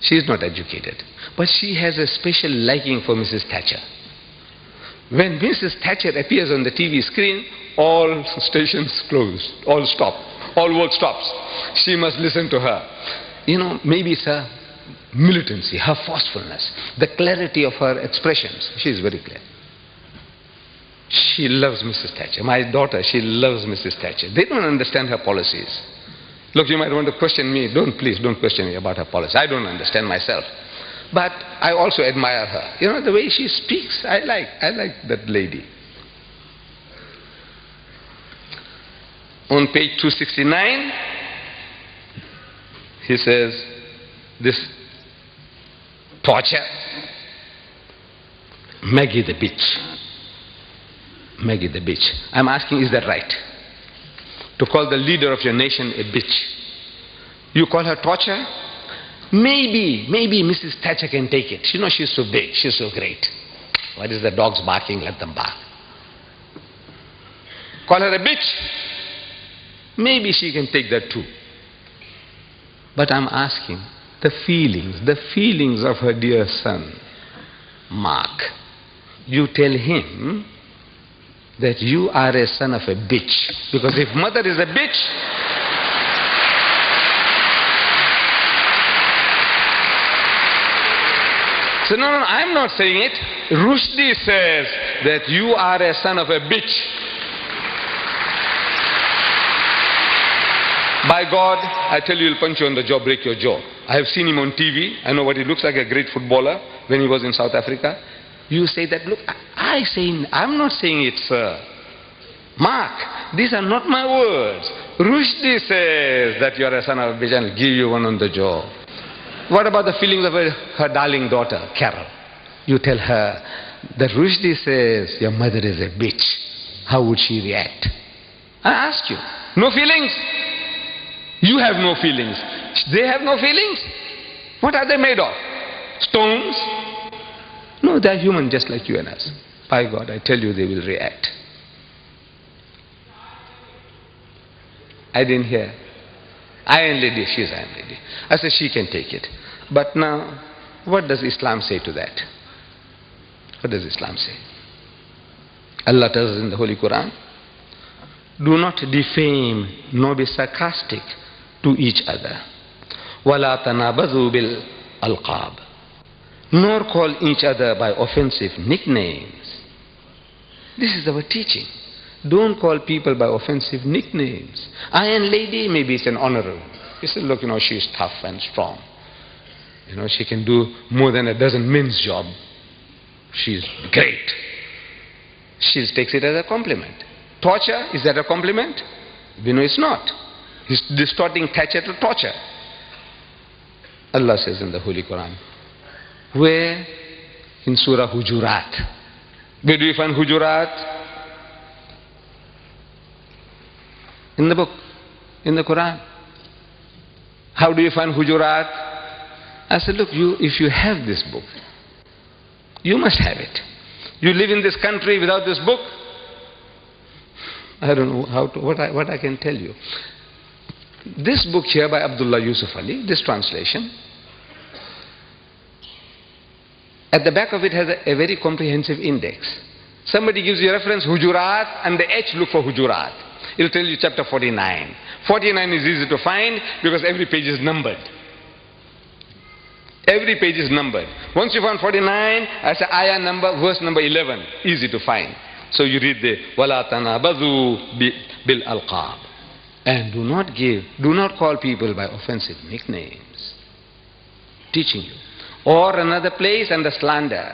She is not educated. But she has a special liking for Mrs. Thatcher. When Mrs. Thatcher appears on the TV screen, all stations close, all stop, all work stops. She must listen to her. You know, maybe it's her militancy, her forcefulness, the clarity of her expressions. She is very clear. She loves Mrs. Thatcher. My daughter, she loves Mrs. Thatcher. They don't understand her policies. Look, you might want to question me. Please don't question me about her policy. I don't understand myself. But I also admire her. You know, the way she speaks, I like that lady. On page 269, he says, this torture, Maggie the bitch. Maggie the bitch. I'm asking, is that right? To call the leader of your nation a bitch. You call her torture? Maybe Mrs. Thatcher can take it. You know, she's so big, she's so great. What is the dogs barking? Let them bark. Call her a bitch? Maybe she can take that too. But I'm asking, the feelings of her dear son, Mark. You tell him that you are a son of a bitch. Because if mother is a bitch, so no, I'm not saying it. Rushdie says that you are a son of a bitch. By God, I tell you, he'll punch you on the jaw, break your jaw. I have seen him on TV. I know what he looks like, a great footballer, when he was in South Africa. You say that, look, I'm not saying it, sir. Mark, these are not my words. Rushdie says that you are a son of a bitch and I'll give you one on the jaw. What about the feelings of her darling daughter, Carol? You tell her that Rushdie says your mother is a bitch. How would she react? I ask you. No feelings? You have no feelings. They have no feelings? What are they made of? Stones? No, they are human just like you and us. By God, I tell you, they will react. I didn't hear. Iron Lady, she's Iron Lady. I said she can take it. But now, what does Islam say to that? What does Islam say? Allah tells us in the Holy Quran, do not defame nor be sarcastic to each other. وَلَا تَنَابَذُوا بِالْأَلْقَابِ. Nor call each other by offensive nicknames. This is our teaching. Don't call people by offensive nicknames. Iron Lady, maybe it's an honor. You say, look, you know, she's tough and strong. You know, she can do more than a dozen men's job. She's great. She takes it as a compliment. Torture, is that a compliment? We know it's not. He's distorting Thatcher to torture. Allah says in the Holy Quran, where? In Surah Hujurat. Where do you find Hujurat? In the book, in the Quran. How do you find Hujurat? I said, look, if you have this book, you must have it. You live in this country without this book? I don't know what I can tell you. This book here by Abdullah Yusuf Ali, this translation, at the back of it has a very comprehensive index. Somebody gives you a reference, Hujurat, and the H, look for Hujurat. It will tell you chapter 49. 49 is easy to find because every page is numbered. Every page is numbered. Once you find 49, I say ayah number, verse number 11, easy to find. So you read the وَلَا تَنَابَذُوا بِالْأَلْقَابِ. And do not call people by offensive nicknames. Teaching you. Or another place, under slander.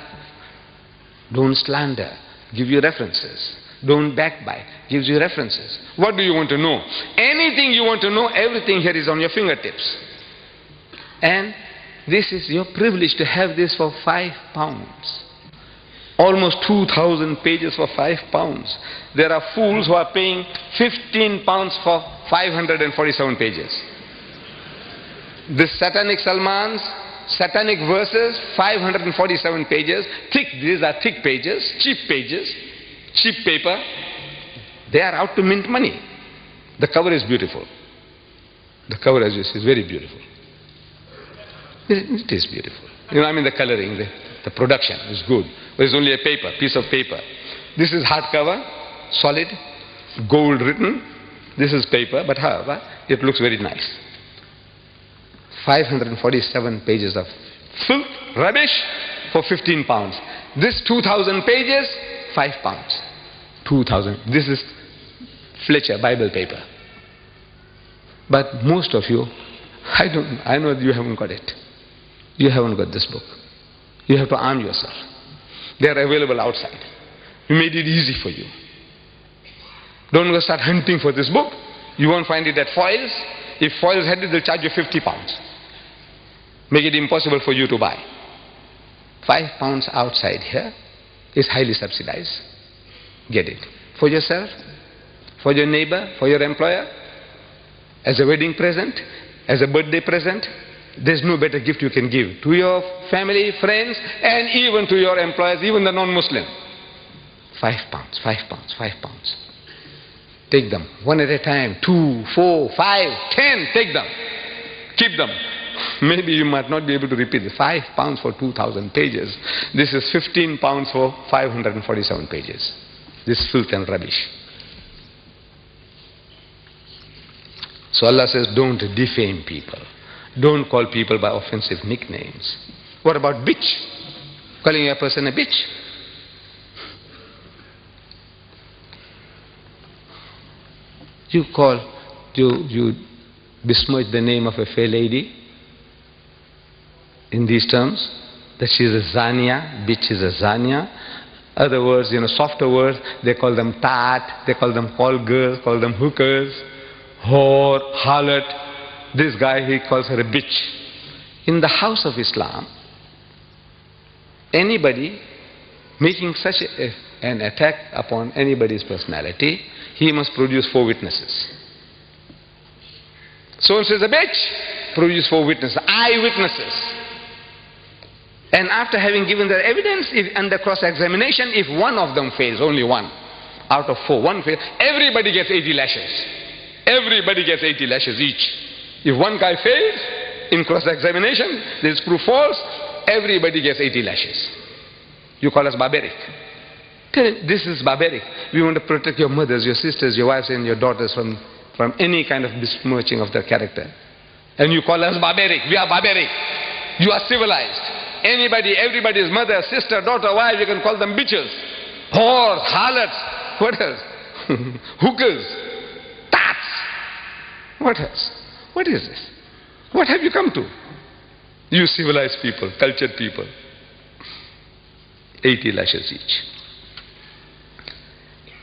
Don't slander. Give you references. Don't backbite. Gives you references. What do you want to know? Anything you want to know, everything here is on your fingertips. And this is your privilege to have this for £5. Almost 2,000 pages for £5. There are fools who are paying £15 for 547 pages. The Satanic Salmans, Satanic verses, 547 pages, thick, these are thick pages, cheap paper. They are out to mint money. The cover is beautiful. The cover, as you see, is very beautiful. It is beautiful. You know, I mean the coloring, the production is good. But it's only a paper, piece of paper. This is hardcover, solid, gold written. This is paper, but however, it looks very nice. 547 pages of filth, rubbish for 15 pounds. This 2,000 pages, 5 pounds. 2,000. This is Fletcher Bible paper. But most of you, I know you haven't got it. You haven't got this book. You have to arm yourself. They are available outside. We made it easy for you. Don't go start hunting for this book. You won't find it at Foyles. If Foyles had it, they'll charge you 50 pounds. Make it impossible for you to buy. 5 pounds outside here is highly subsidized. Get it. For yourself, for your neighbor, for your employer, as a wedding present, as a birthday present. There's no better gift you can give to your family, friends, and even to your employers, even the non-Muslim. 5 pounds, 5 pounds, 5 pounds. Take them, one at a time, 2, 4, 5, 10, take them. Keep them. Maybe you might not be able to repeat it. 5 pounds for 2,000 pages. This is 15 pounds for 547 pages. This filth and rubbish. So Allah says, don't defame people. Don't call people by offensive nicknames. What about bitch? Calling a person a bitch? You besmirch the name of a fair lady in these terms, that she is a zania, bitch is a zania. Other words, softer words, they call them tat, they call them call girls, call them hookers, whore, harlot. This guy, he calls her a bitch. In the house of Islam, anybody making such an attack upon anybody's personality, he must produce 4 witnesses. So-and-so is a bitch, produce 4 witnesses, eyewitnesses. And after having given their evidence, under cross-examination, if one of them fails, only one out of 4, one fails, everybody gets 80 lashes. Everybody gets 80 lashes each. If one guy fails in cross-examination, there is proof false, everybody gets 80 lashes. You call us barbaric. Tell him, this is barbaric. We want to protect your mothers, your sisters, your wives and your daughters from any kind of besmirching of their character. And you call us barbaric. We are barbaric. You are civilized. Everybody's mother, sister, daughter, wife, you can call them bitches, whores, harlots, what else? Hookers, tats. What else? What is this? What have you come to? You civilized people, cultured people. 80 lashes each.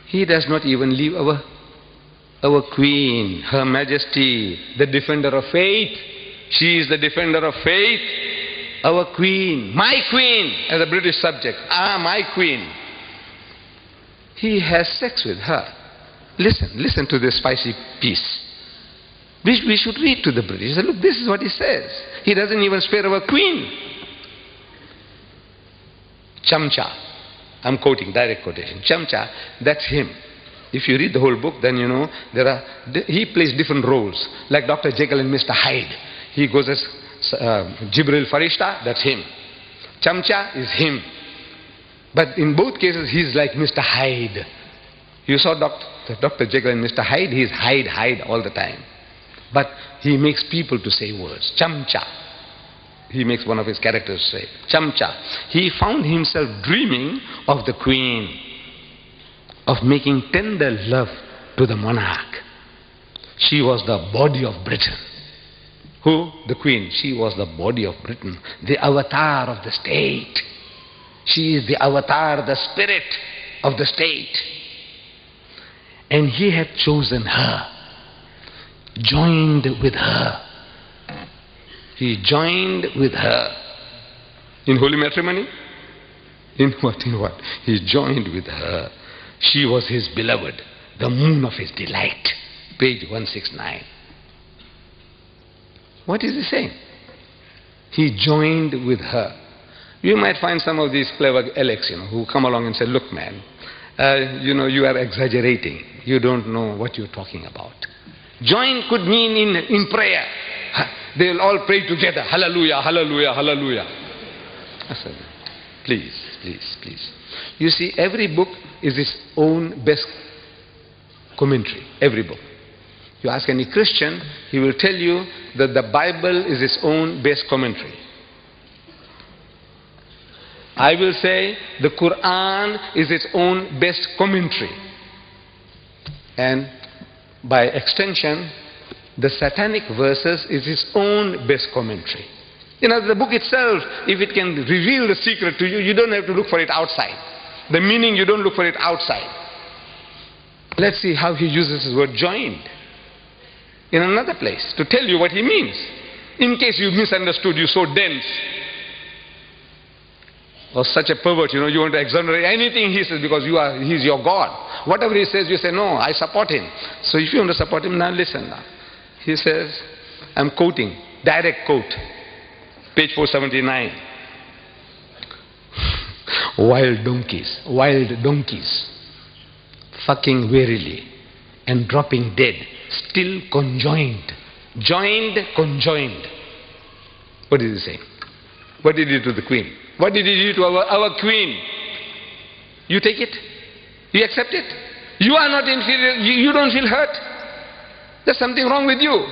He does not even leave our queen, her majesty, the defender of faith. She is the defender of faith. Our queen, my queen, as a British subject. My queen. He has sex with her. Listen to this spicy piece. We should read to the British. Look, this is what he says. He doesn't even spare our queen. Chamcha. I'm quoting, direct quotation. Chamcha, that's him. If you read the whole book, then you know he plays different roles. Like Dr. Jekyll and Mr. Hyde. He goes as Jibril Farishta, that's him. Chamcha is him. But in both cases, he's like Mr. Hyde. You saw Dr. Jekyll and Mr. Hyde, he's Hyde all the time. But he makes people to say words. Chamcha. He makes one of his characters say, Chamcha. He found himself dreaming of the queen, of making tender love to the monarch. She was the body of Britain. Who? The queen. She was the body of Britain, the avatar of the state. She is the avatar, the spirit of the state. And he had chosen her, joined with her. He joined with her. In holy matrimony? In what? He joined with her. She was his beloved, the moon of his delight. Page 169. What is he saying? He joined with her. You might find some of these clever Alex, who come along and say, look man, you are exaggerating. You don't know what you're talking about. Join could mean in prayer. They'll all pray together. Hallelujah, hallelujah, hallelujah. I said, please, please, please. You see, every book is its own best commentary. Every book. You ask any Christian, he will tell you that the Bible is its own best commentary. I will say the Quran is its own best commentary. And by extension, the Satanic verses is its own best commentary. The book itself, if it can reveal the secret to you, you don't have to look for it outside. The meaning, you don't look for it outside. Let's see how he uses his word joined in another place to tell you what he means. In case you misunderstood, you're so dense or such a pervert, you want to exonerate anything he says because he's your God. Whatever he says, you say, no, I support him. So if you want to support him, now listen now. He says, I'm quoting, direct quote, page 479. Wild donkeys, fucking wearily and dropping dead, still conjoined. Joined, conjoined. What did he say? What did he do to the queen? What did he do to our queen? You take it? You accept it? You are not inferior. You don't feel hurt? There's something wrong with you.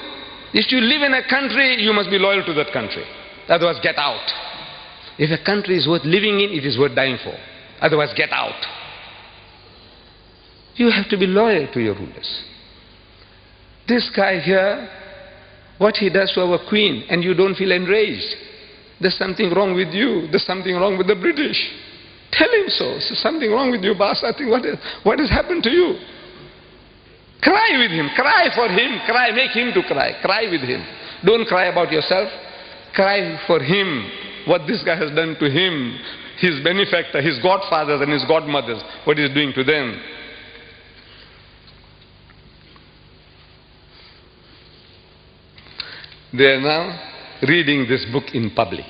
If you live in a country, you must be loyal to that country. Otherwise, get out. If a country is worth living in, it is worth dying for. Otherwise, get out. You have to be loyal to your rulers. This guy here, what he does to our queen, and you don't feel enraged. There's something wrong with you. There's something wrong with the British. Tell him so. There's something wrong with you, boss. I think what has happened to you? Cry with him. Cry for him. Cry. Make him to cry. Cry with him. Don't cry about yourself. Cry for him. What this guy has done to him. His benefactor, his godfathers and his godmothers. What he's doing to them. They are now reading this book in public.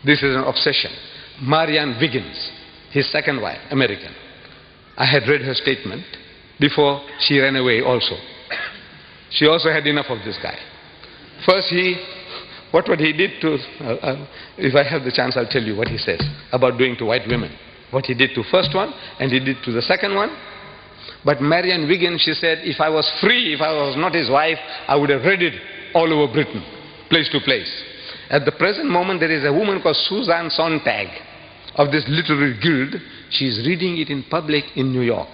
This is an obsession. Marianne Wiggins, his second wife, American. I had read her statement before she ran away also. She also had enough of this guy. First what he did to, if I have the chance I'll tell you what he says about doing to white women. What he did to first one and he did to the second one. But Marianne Wiggins, she said, if I was free, if I was not his wife, I would have read it all over Britain, place to place. At the present moment, there is a woman called Susan Sontag of this literary guild. She is reading it in public in New York.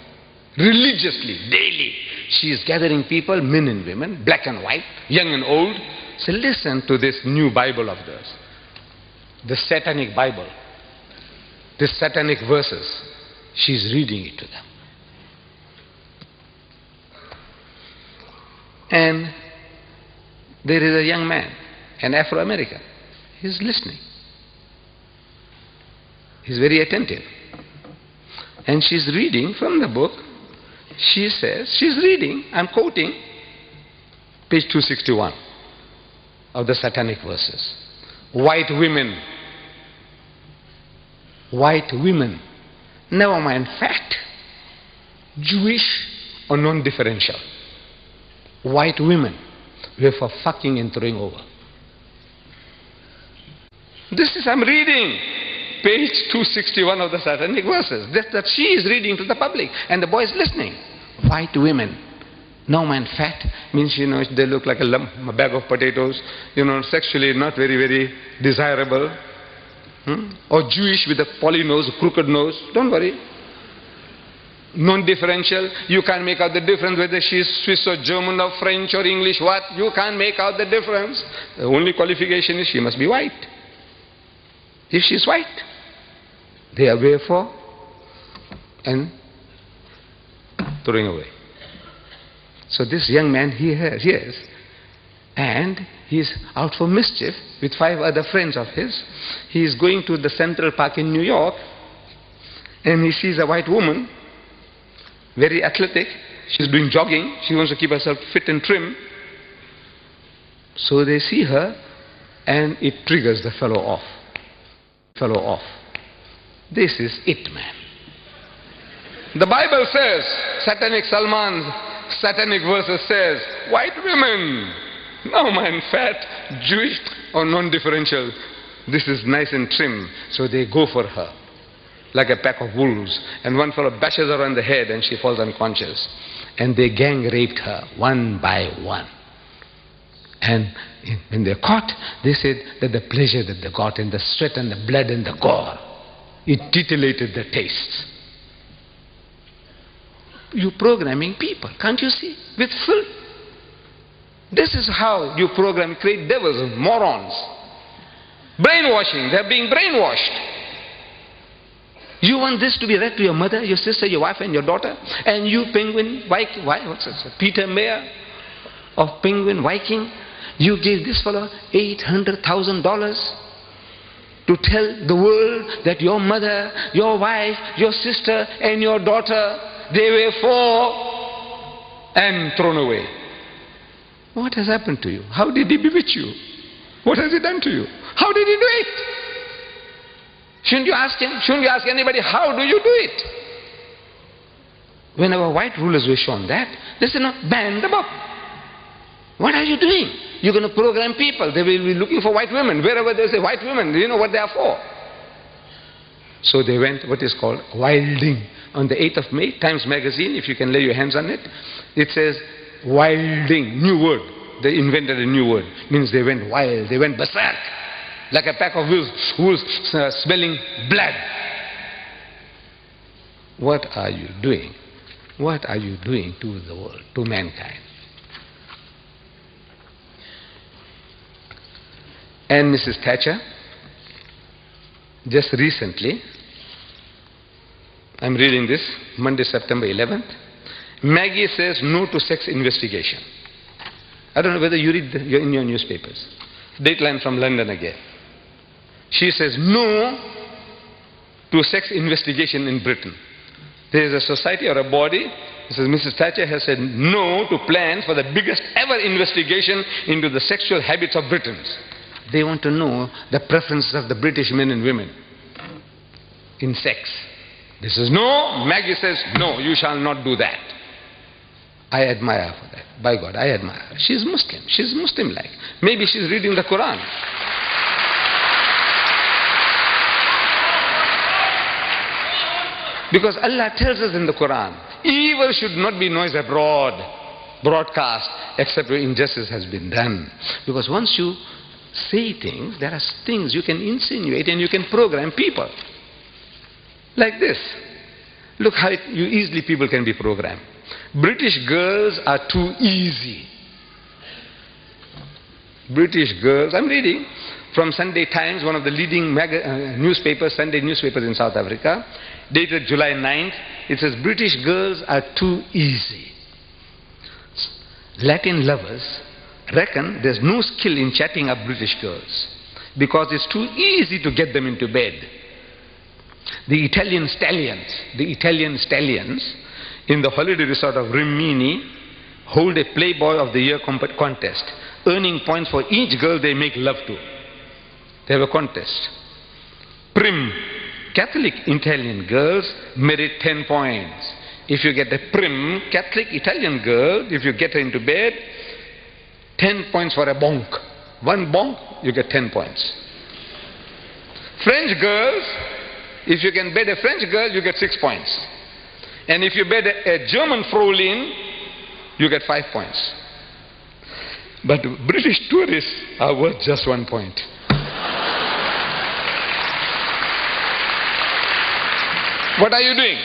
Religiously, daily. She is gathering people, men and women, black and white, young and old. So listen to this new Bible of theirs. The Satanic Bible. The Satanic verses. She is reading it to them. And there is a young man, an Afro-American. He's listening. He's very attentive. And she's reading from the book. She says, she's reading, I'm quoting, page 261 of the Satanic verses. White women. White women. Never mind fat, Jewish or non-differential. White women were for fucking and throwing over. This is, I'm reading page 261 of the Satanic verses. That she is reading to the public and the boy is listening. White women, no man fat, means they look like a lump, a bag of potatoes, sexually not very, very desirable. Or Jewish with a poly nose, crooked nose, don't worry. Non-differential, you can't make out the difference whether she is Swiss or German or French or English, what? You can't make out the difference. The only qualification is she must be white. If she is white, they are away for and throwing away. So this young man, he hears, and he is out for mischief with 5 other friends of his. He is going to the Central Park in New York, and he sees a white woman, very athletic. She's doing jogging. She wants to keep herself fit and trim. So they see her and it triggers the fellow off. This is it, man. The Bible says, Salman's satanic verses says, white women, no man, fat, Jewish or non-differential, this is nice and trim, so they go for her like a pack of wolves, and one fellow bashes her on the head and she falls unconscious, and they gang raped her one by one. And when they're caught, they said that the pleasure that they got in the sweat and the blood and the gore, it titillated the tastes. You're programming people, can't you see? With filth. This is how you program, create devils, morons. Brainwashing, they're being brainwashed. You want this to be read to your mother, your sister, your wife and your daughter, and you Penguin Viking, what's it, Peter Mayer of Penguin Viking, you gave this fellow $800,000 to tell the world that your mother, your wife, your sister and your daughter, they were for and thrown away. What has happened to you? How did he bewitch you? What has he done to you? How did he do it? Shouldn't you ask him? Shouldn't you ask anybody, how do you do it? Whenever white rulers were shown that, they said, no, ban the book. What are you doing? You're going to program people. They will be looking for white women. Wherever there's a white woman, you know what they are for. So they went what is called wilding. On the 8th of May, Times Magazine, if you can lay your hands on it, it says wilding, new word. They invented a new word. Means they went wild, they went berserk. Like a pack of wolves smelling blood. What are you doing? What are you doing to the world, to mankind? And Mrs. Thatcher, just recently, I'm reading this, Monday, September 11th, Maggie says no to sex investigation. I don't know whether you read in your newspapers. Dateline from London again. She says no to sex investigation in Britain. There is a society or a body, says Mrs. Thatcher has said no to plans for the biggest ever investigation into the sexual habits of Britons. They want to know the preferences of the British men and women in sex. This is no. Maggie says no, you shall not do that. I admire her for that. By God, I admire her. She's Muslim. She's Muslim-like. Maybe she's reading the Quran. Because Allah tells us in the Quran, evil should not be noised abroad, broadcast, except where injustice has been done. Because once you say things, there are things you can insinuate and you can program people. Like this. Look how easily people can be programmed. British girls are too easy. British girls, I'm reading from Sunday Times, one of the leading newspapers, Sunday newspapers in South Africa, dated July 9th. It says, British girls are too easy. Latin lovers reckon there's no skill in chatting up British girls because it's too easy to get them into bed. The Italian stallions in the holiday resort of Rimini hold a Playboy of the Year contest, earning points for each girl they make love to. They have a contest. Prim, Catholic Italian girls merit 10 points. If you get a prim Catholic Italian girl, if you get her into bed, 10 points for a bonk. One bonk, you get 10 points. French girls, if you can bed a French girl, you get 6 points. And if you bed a German Fraulein, you get 5 points. But British tourists are worth just 1 point. What are you doing?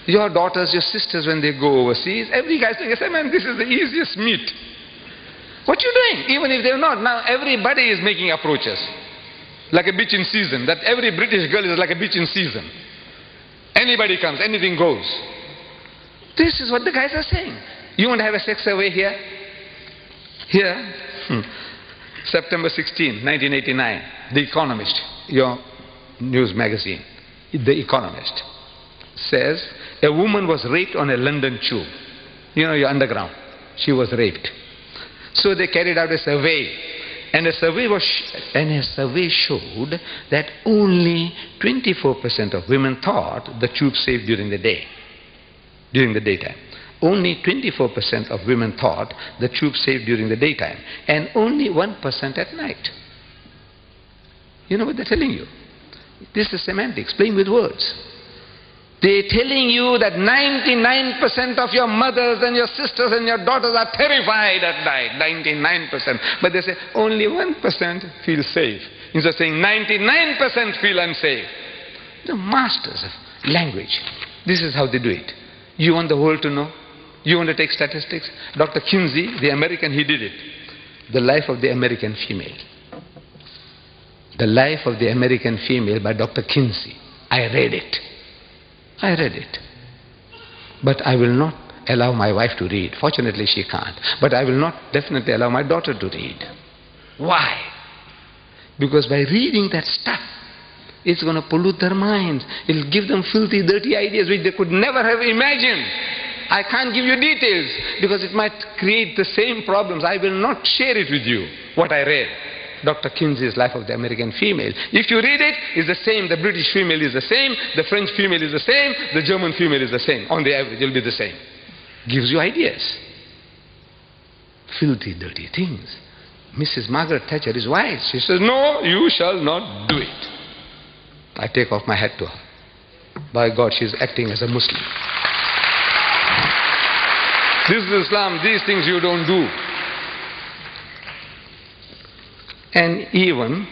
Your daughters, your sisters, when they go overseas, every guy says, man, this is the easiest meat. What you doing? Even if they're not, now everybody is making approaches. Like a bitch in season. That every British girl is like a bitch in season. Anybody comes, anything goes. This is what the guys are saying. You want to have a sex survey here? Here, September 16, 1989, The Economist, your news magazine, The Economist, says a woman was raped on a London tube. You know, your underground. She was raped. So they carried out a survey And a survey showed that only 24% of women thought the tube safe during the day, during the daytime. Only 24% of women thought the tube safe during the daytime, and only 1% at night. You know what they're telling you? This is semantics, playing with words. They're telling you that 99% of your mothers and your sisters and your daughters are terrified at night. 99%. But they say only 1% feel safe. Instead of saying 99% feel unsafe. The masters of language. This is how they do it. You want the world to know? You want to take statistics? Dr. Kinsey, the American, he did it. The Life of the American Female. The Life of the American Female by Dr. Kinsey. I read it. I read it. But I will not allow my wife to read. Fortunately, she can't. But I will not definitely allow my daughter to read. Why? Because by reading that stuff, it's going to pollute their minds. It'll give them filthy, dirty ideas which they could never have imagined. I can't give you details because it might create the same problems. I will not share it with you, what I read. Dr. Kinsey's Life of the American Female. If you read it, it's the same. The British female is the same. The French female is the same. The German female is the same. On the average, it will be the same. Gives you ideas. Filthy, dirty things. Mrs. Margaret Thatcher is wise. She says, no, you shall not do it. I take off my hat to her. By God, she's acting as a Muslim. This is Islam. These things you don't do. And even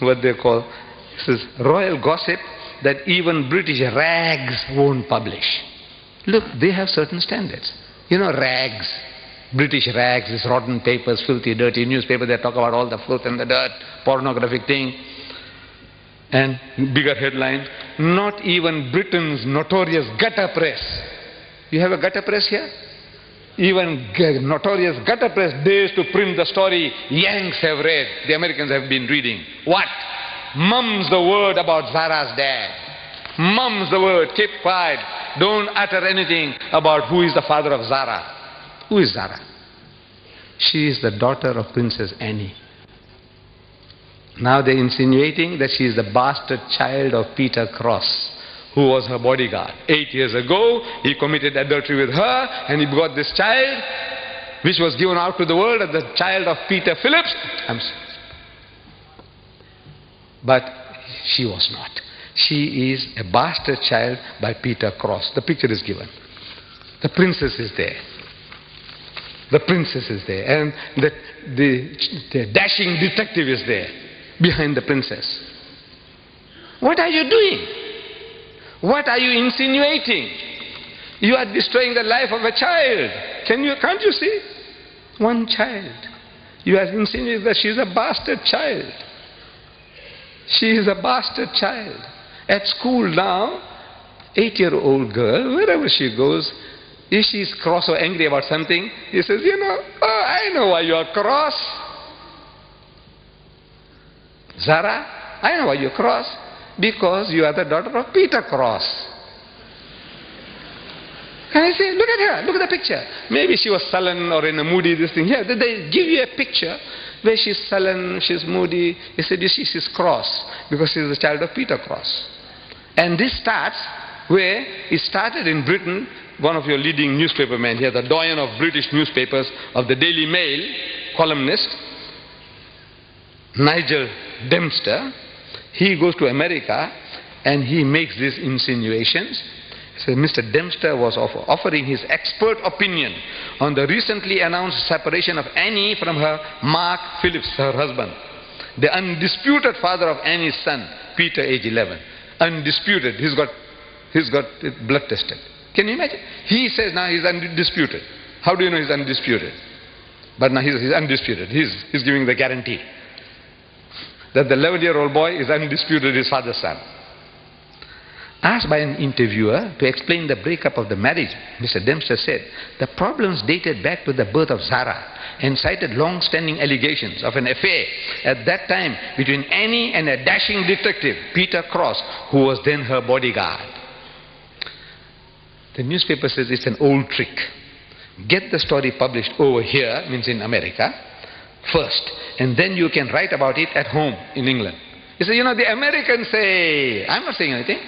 what they call, this is royal gossip, that even British rags won't publish. Look, they have certain standards. You know, rags, British rags, these rotten papers, filthy, dirty newspaper, they talk about all the filth and the dirt, pornographic thing. And bigger headline, not even Britain's notorious gutter press. You have a gutter press here? Even notorious gutter press dares to print the story Yanks have read, the Americans have been reading. What? Mum's the word about Zara's dad. Mum's the word, keep quiet. Don't utter anything about who is the father of Zara. Who is Zara? She is the daughter of Princess Anne. Now they're insinuating that she is the bastard child of Peter Cross, who was her bodyguard. 8 years ago, he committed adultery with her, and he got this child, which was given out to the world as the child of Peter Phillips. But she was not. She is a bastard child by Peter Cross. The picture is given. The princess is there. The princess is there. And the dashing detective is there, behind the princess. What are you doing? What are you insinuating? You are destroying the life of a child. Can't you see? One child. You are insinuating that she is a bastard child. She is a bastard child. At school now, 8-year-old girl, wherever she goes, if she is cross or angry about something, he says, I know why you are cross. Zara, I know why you are cross. Because you are the daughter of Peter Cross. Can I say, look at her, look at the picture. Maybe she was sullen or in a moody, this thing. Here, they give you a picture where she's sullen, she's moody. He said, you see, she's cross because she's the child of Peter Cross. And this starts where it started in Britain. One of your leading newspaper men here, the doyen of British newspapers, of the Daily Mail, columnist, Nigel Dempster, he goes to America and he makes these insinuations. So Mr. Dempster was offering his expert opinion on the recently announced separation of Annie from her Mark Phillips, her husband, the undisputed father of Annie's son, Peter, age 11. Undisputed. He's got it blood tested. Can you imagine? He says now he's undisputed. How do you know he's undisputed? But now he's undisputed. He's giving the guarantee that the 11-year-old boy is undisputed his father's son. Asked by an interviewer to explain the breakup of the marriage, Mr. Dempster said, the problems dated back to the birth of Zara and cited long-standing allegations of an affair at that time between Annie and a dashing detective, Peter Cross, who was then her bodyguard. The newspaper says it's an old trick. Get the story published over here, means in America, first. and then you can write about it at home in England. You say, you know, the Americans say, I'm not saying anything.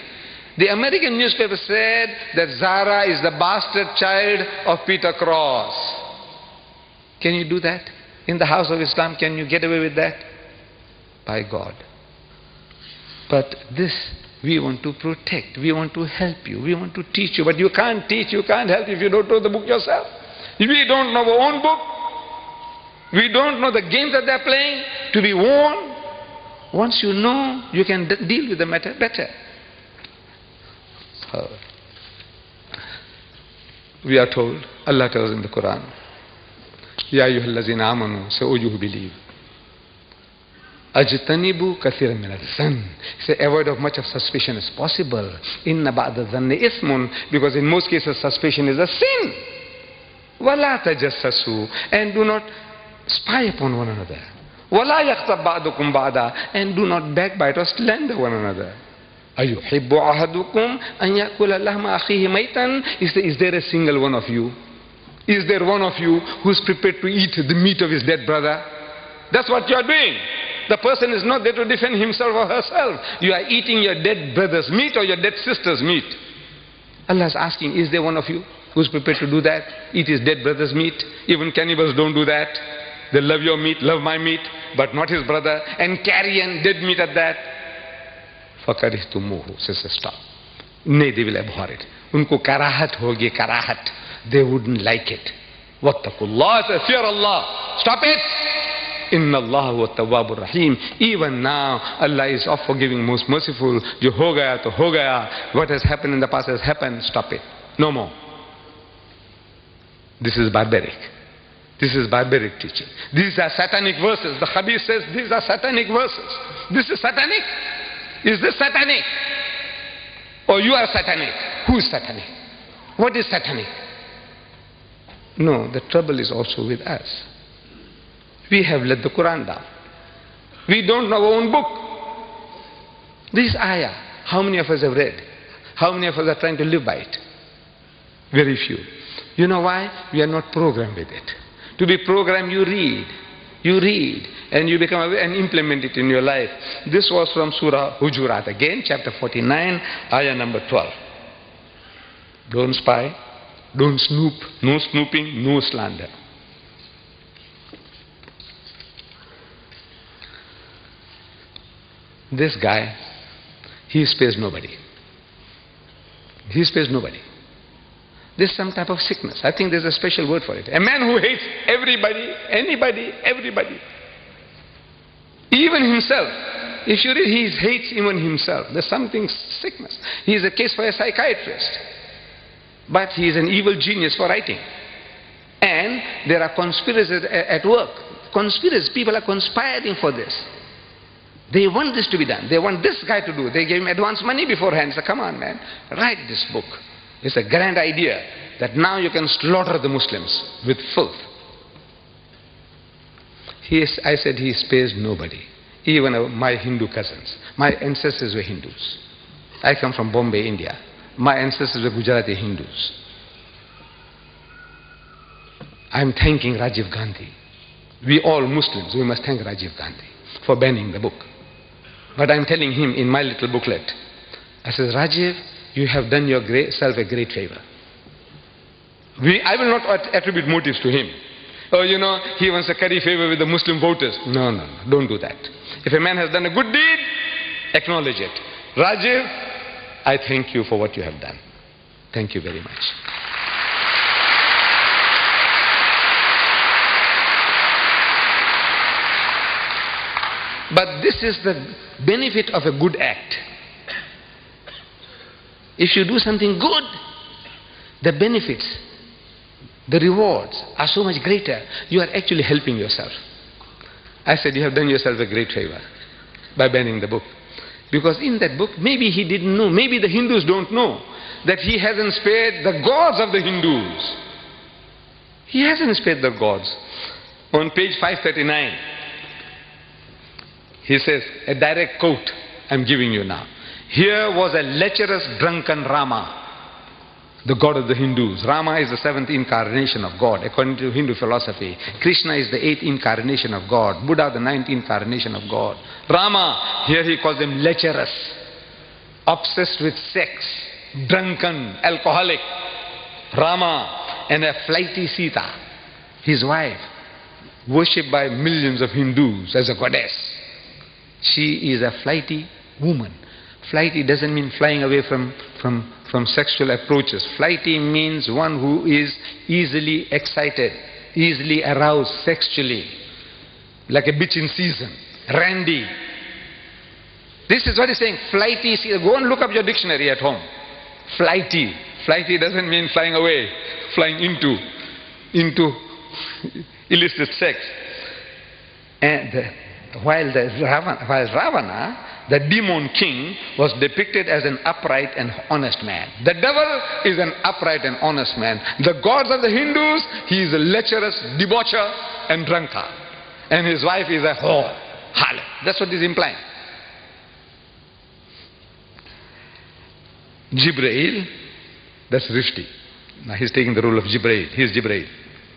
The American newspaper said that Zara is the bastard child of Peter Cross. Can you do that? In the house of Islam, can you get away with that? By God. But this we want to protect, we want to help you, we want to teach you, but you can't teach, you can't help if you don't know the book yourself. If we don't know our own book, we don't know the games that they're playing, to be warned. Once you know, you can deal with the matter better. We are told, Allah tells in the Quran, Ya ayyuhallazina amanu, say, oh you who believe, Ajtanibu kathiran min al-zann. Say, avoid of much of suspicion as possible. Inna ba'da dhanni ismun, because in most cases suspicion is a sin. Wala tajassasu, and do not spy upon one another. Wala yaghtab ba'dukum ba'da, and do not backbite or slander one another. Ayuhibbu ahadukum an yakula lahma akhihi maitan. Is there a single one of you? Is there one of you who's prepared to eat the meat of his dead brother? That's what you are doing. The person is not there to defend himself or herself. You are eating your dead brother's meat or your dead sister's meat. Allah is asking, is there one of you who's prepared to do that? Eat his dead brother's meat. Even cannibals don't do that. They love your meat, love my meat, but not his brother, and carry and dead meat at that. فَكَرِهْتُمُوهُ, says stop. Nay, they will abhor it. Unko karahat hogi, karahat. They wouldn't like it. Wattaqullah, says fear Allah. Stop it. Inna Allah wa tawwabur rahim. Even now, Allah is of forgiving, most merciful. Jo ho gaya to ho gaya. What has happened in the past has happened. Stop it. No more. This is barbaric. This is barbaric teaching. These are satanic verses. The hadith says these are satanic verses. This is satanic? Is this satanic? Or you are satanic? Who is satanic? What is satanic? No, the trouble is also with us. We have let the Quran down. We don't know our own book. This ayah, how many of us have read? How many of us are trying to live by it? Very few. You know why? We are not programmed with it. To be programmed, you read, and you become aware and implement it in your life. This was from Surah Hujurat, again, chapter 49, ayah number 12. Don't spy, don't snoop, no snooping, no slander. This guy, he spares nobody. He spares nobody. There's some type of sickness. I think there's a special word for it. A man who hates everybody, anybody, everybody. Even himself. If you read, he hates even himself. There's something sickness. He is a case for a psychiatrist. But he is an evil genius for writing. And there are conspirators at work. Conspirators, people are conspiring for this. They want this to be done. They want this guy to do. They gave him advance money beforehand. So come on, man, write this book. It's a grand idea that now you can slaughter the Muslims with filth. I said he spares nobody. Even my Hindu cousins. My ancestors were Hindus. I come from Bombay, India. My ancestors were Gujarati Hindus. I'm thanking Rajiv Gandhi. We all Muslims, we must thank Rajiv Gandhi for banning the book. But I'm telling him in my little booklet, I says, Rajiv, you have done yourself a great favor. I will not attribute motives to him. Oh, you know, he wants to curry favor with the Muslim voters. No, no, no, don't do that. If a man has done a good deed, acknowledge it. Rajiv, I thank you for what you have done. Thank you very much. But this is the benefit of a good act. If you do something good, the benefits, the rewards are so much greater. You are actually helping yourself. I said, you have done yourself a great favor by banning the book. Because in that book, maybe he didn't know, maybe the Hindus don't know that he hasn't spared the gods of the Hindus. He hasn't spared the gods. On page 539, he says, a direct quote I'm giving you now. Here was a lecherous drunken Rama. the God of the Hindus. Rama is the seventh incarnation of God, according to Hindu philosophy. Krishna is the eighth incarnation of God. Buddha, the ninth incarnation of God. Rama, here he calls him lecherous, obsessed with sex, drunken, alcoholic. Rama, and a flighty Sita, his wife, worshipped by millions of Hindus as a goddess. She is a flighty woman. Flighty doesn't mean flying away from sexual approaches. Flighty means one who is easily excited, easily aroused sexually, like a bitch in season, randy. This is what he's saying, flighty. Go and look up your dictionary at home. Flighty. Flighty doesn't mean flying away, flying into illicit sex. And while Ravana, the demon king, was depicted as an upright and honest man. The devil is an upright and honest man. The gods of the Hindus, he is a lecherous debaucher and drunkard. And his wife is a whore, harlot. That's what he's implying. Jibreel, that's Rishti. Now he's taking the role of Jibreel. He's Jibreel.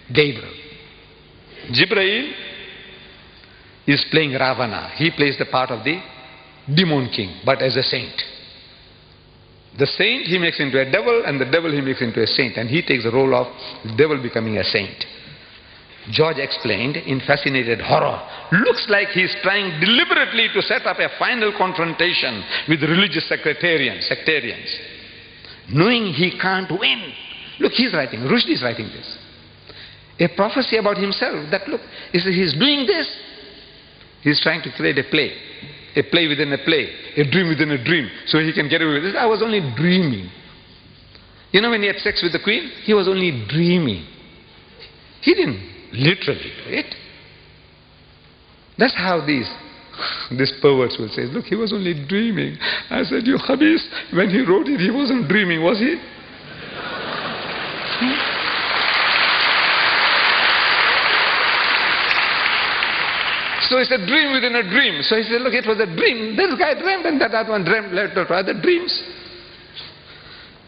Gabriel. Jibreel is playing Ravana. He plays the part of the demon king, but as a saint. The saint he makes into a devil, and the devil he makes into a saint, and he takes the role of the devil becoming a saint. George explained in fascinated horror, looks like he's trying deliberately to set up a final confrontation with religious sectarians, knowing he can't win. Look, he's writing, Rushdie is writing this. A prophecy about himself, that look, he's doing this. He's trying to create a play within a play, a dream within a dream, so he can get away with this. I was only dreaming. You know, when he had sex with the queen, he was only dreaming. He didn't literally do it. That's how these perverts will say, look, he was only dreaming. I said, you Khabis, when he wrote it, he wasn't dreaming, was he? So it's a dream within a dream. So he said, look, it was a dream. This guy dreamed and that other one dreamed later to other dreams.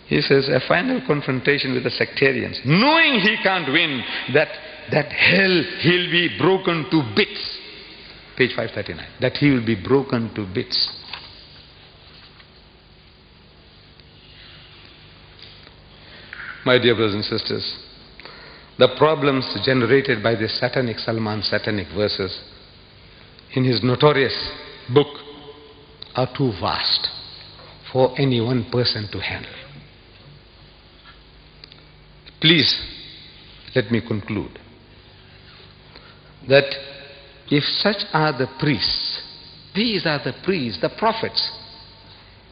He says, a final confrontation with the sectarians, knowing he can't win, that hell he'll be broken to bits. Page 539. That he will be broken to bits. My dear brothers and sisters, the problems generated by this satanic Salman, satanic verses, in his notorious book, are too vast for any one person to handle. Please, let me conclude that if such are the priests, these are the priests, the prophets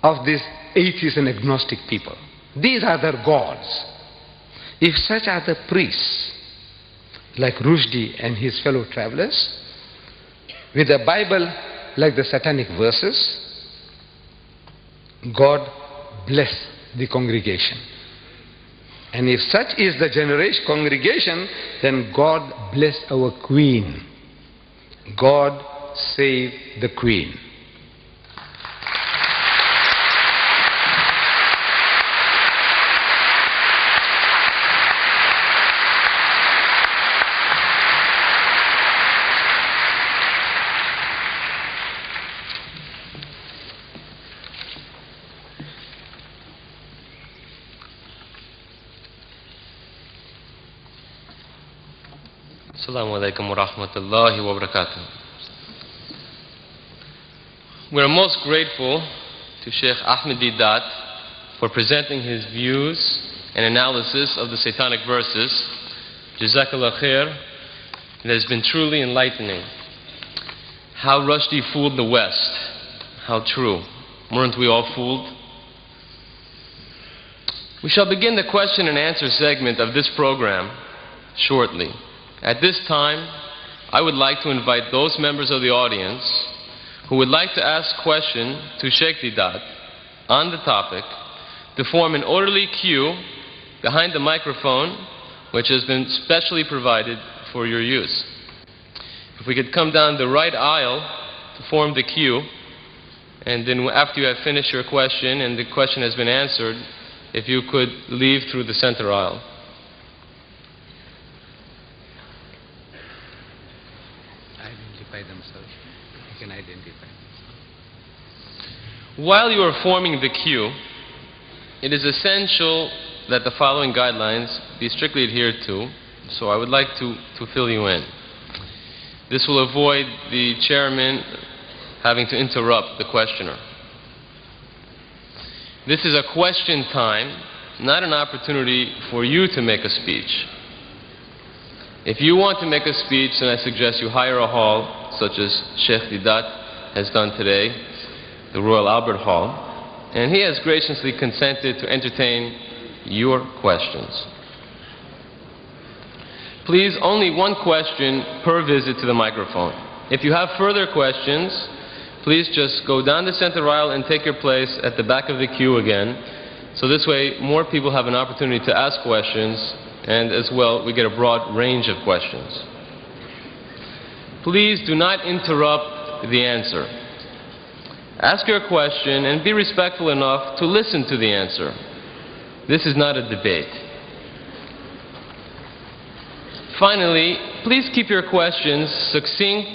of these atheist and agnostic people, these are their gods. If such are the priests, like Rushdie and his fellow travelers, with a Bible like the satanic verses, God bless the congregation. And if such is the generation congregation, then God bless our queen. God save the queen. Assalamu alaikum wa rahmatullahi wa barakatuh. We are most grateful to Sheikh Ahmed Deedat for presenting his views and analysis of the Satanic verses. Jazakallah khair. It has been truly enlightening. How Rushdie fooled the West. How true. Weren't we all fooled? We shall begin the question and answer segment of this program shortly. At this time, I would like to invite those members of the audience who would like to ask questions to Sheikh Deedat on the topic to form an orderly queue behind the microphone, which has been specially provided for your use. If we could come down the right aisle to form the queue, and then after you have finished your question and the question has been answered, if you could leave through the center aisle. Identify themselves. They can identify themselves. While you are forming the queue, it is essential that the following guidelines be strictly adhered to, so I would like to fill you in. This will avoid the chairman having to interrupt the questioner. This is a question time, not an opportunity for you to make a speech. If you want to make a speech, then I suggest you hire a hall, such as Sheikh Deedat has done today, the Royal Albert Hall, and he has graciously consented to entertain your questions. Please, only one question per visit to the microphone. If you have further questions, please just go down the center aisle and take your place at the back of the queue again. So this way, more people have an opportunity to ask questions, and as well, we get a broad range of questions. Please do not interrupt the answer. Ask your question and be respectful enough to listen to the answer. This is not a debate. Finally, please keep your questions succinct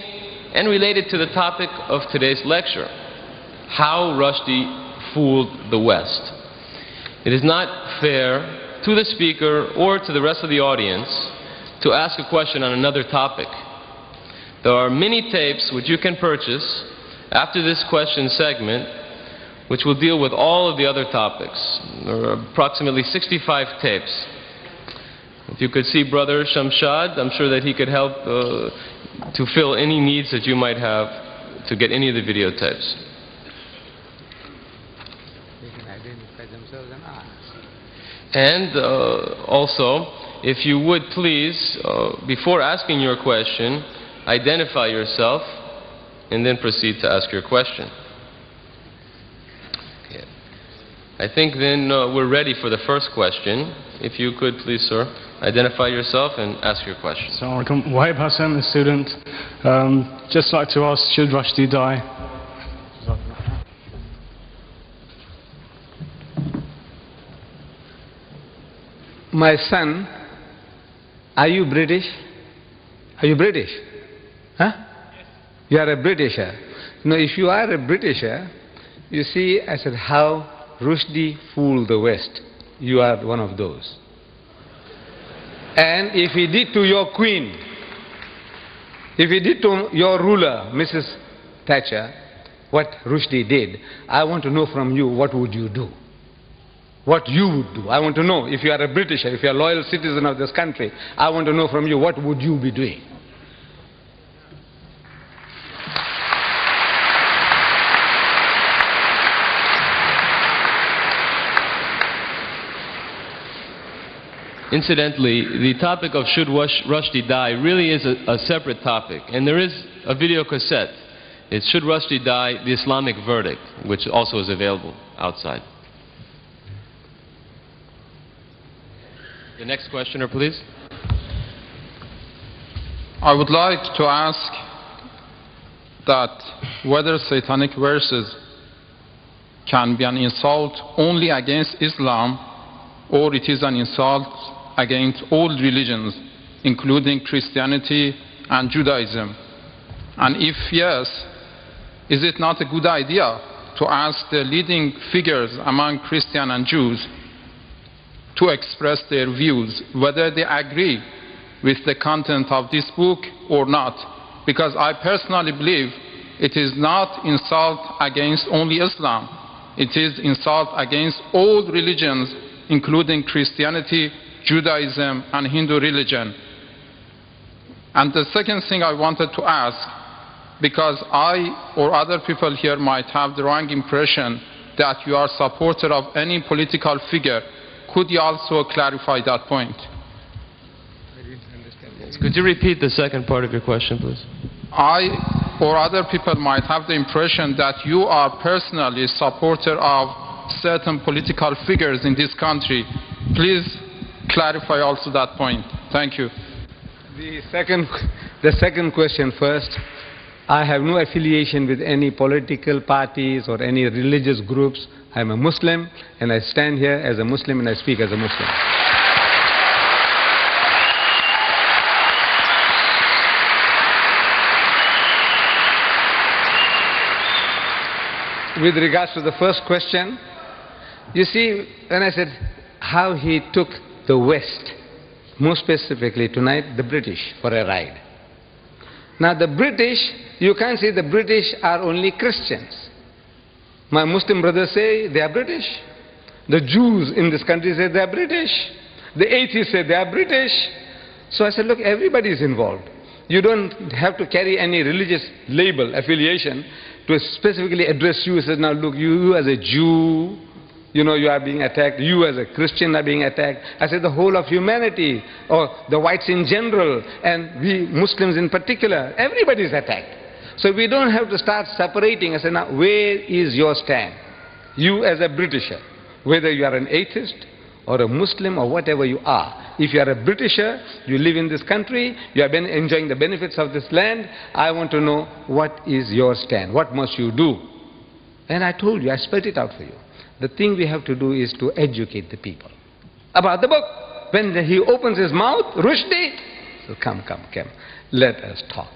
and related to the topic of today's lecture: how Rushdie fooled the West. It is not fair to the speaker or to the rest of the audience to ask a question on another topic. There are many tapes which you can purchase after this question segment, which will deal with all of the other topics. There are approximately 65 tapes. If you could see Brother Shamshad, I'm sure that he could help to fill any needs that you might have to get any of the videotapes. They can identify themselves and ask. And also, if you would please, before asking your question, identify yourself and then proceed to ask your question. Okay. I think then we're ready for the first question. If you could please, sir, identify yourself and ask your question. Assalamu alaikum. Wahib Hassan, a student. Just like to ask, should Rushdie die? My son, are you British? Are you British? Huh? Yes. You are a Britisher. No, if you are a Britisher, you see, I said, how Rushdie fooled the West. You are one of those. And if he did to your queen, if he did to your ruler, Mrs. Thatcher, what Rushdie did, I want to know from you, what would you do? What you would do. I want to know, if you are a Britisher, if you are a loyal citizen of this country, I want to know from you, what would you be doing? Incidentally, the topic of should Rushdie die really is a separate topic. And there is a video cassette. It's Should Rushdie Die? The Islamic Verdict, which also is available outside. The next questioner, please. I would like to ask that whether Satanic verses can be an insult only against Islam, or it is an insult against all religions, including Christianity and Judaism. And if yes, is it not a good idea to ask the leading figures among Christians and Jews to express their views, whether they agree with the content of this book or not? Because I personally believe it is not insult against only Islam. It is insult against all religions, including Christianity, Judaism, and Hindu religion. And the second thing I wanted to ask, because I or other people here might have the wrong impression that you are supporter of any political figure, could you also clarify that point? I didn't understand. Yes. Could you repeat the second part of your question, please? I or other people might have the impression that you are personally supporter of certain political figures in this country. Please clarify also that point. Thank you. The second question first. I have no affiliation with any political parties or any religious groups. I am a Muslim, and I stand here as a Muslim and I speak as a Muslim. With regards to the first question, you see, when I said how he took the West, more specifically tonight, the British, for a ride. Now the British, you can't say the British are only Christians. My Muslim brothers say they are British. The Jews in this country say they are British. The atheists say they are British. So I said, look, everybody is involved. You don't have to carry any religious label, affiliation, to specifically address you. He says, now look, you as a Jew, you know, you are being attacked. You as a Christian are being attacked. I said the whole of humanity, or the whites in general, and we Muslims in particular, everybody is attacked. So we don't have to start separating. I said, now where is your stand? You as a Britisher, whether you are an atheist or a Muslim or whatever you are. If you are a Britisher, you live in this country, you have been enjoying the benefits of this land, I want to know what is your stand, what must you do? And I told you, I spelled it out for you. The thing we have to do is to educate the people about the book. When he opens his mouth, Rushdie, so come, let us talk.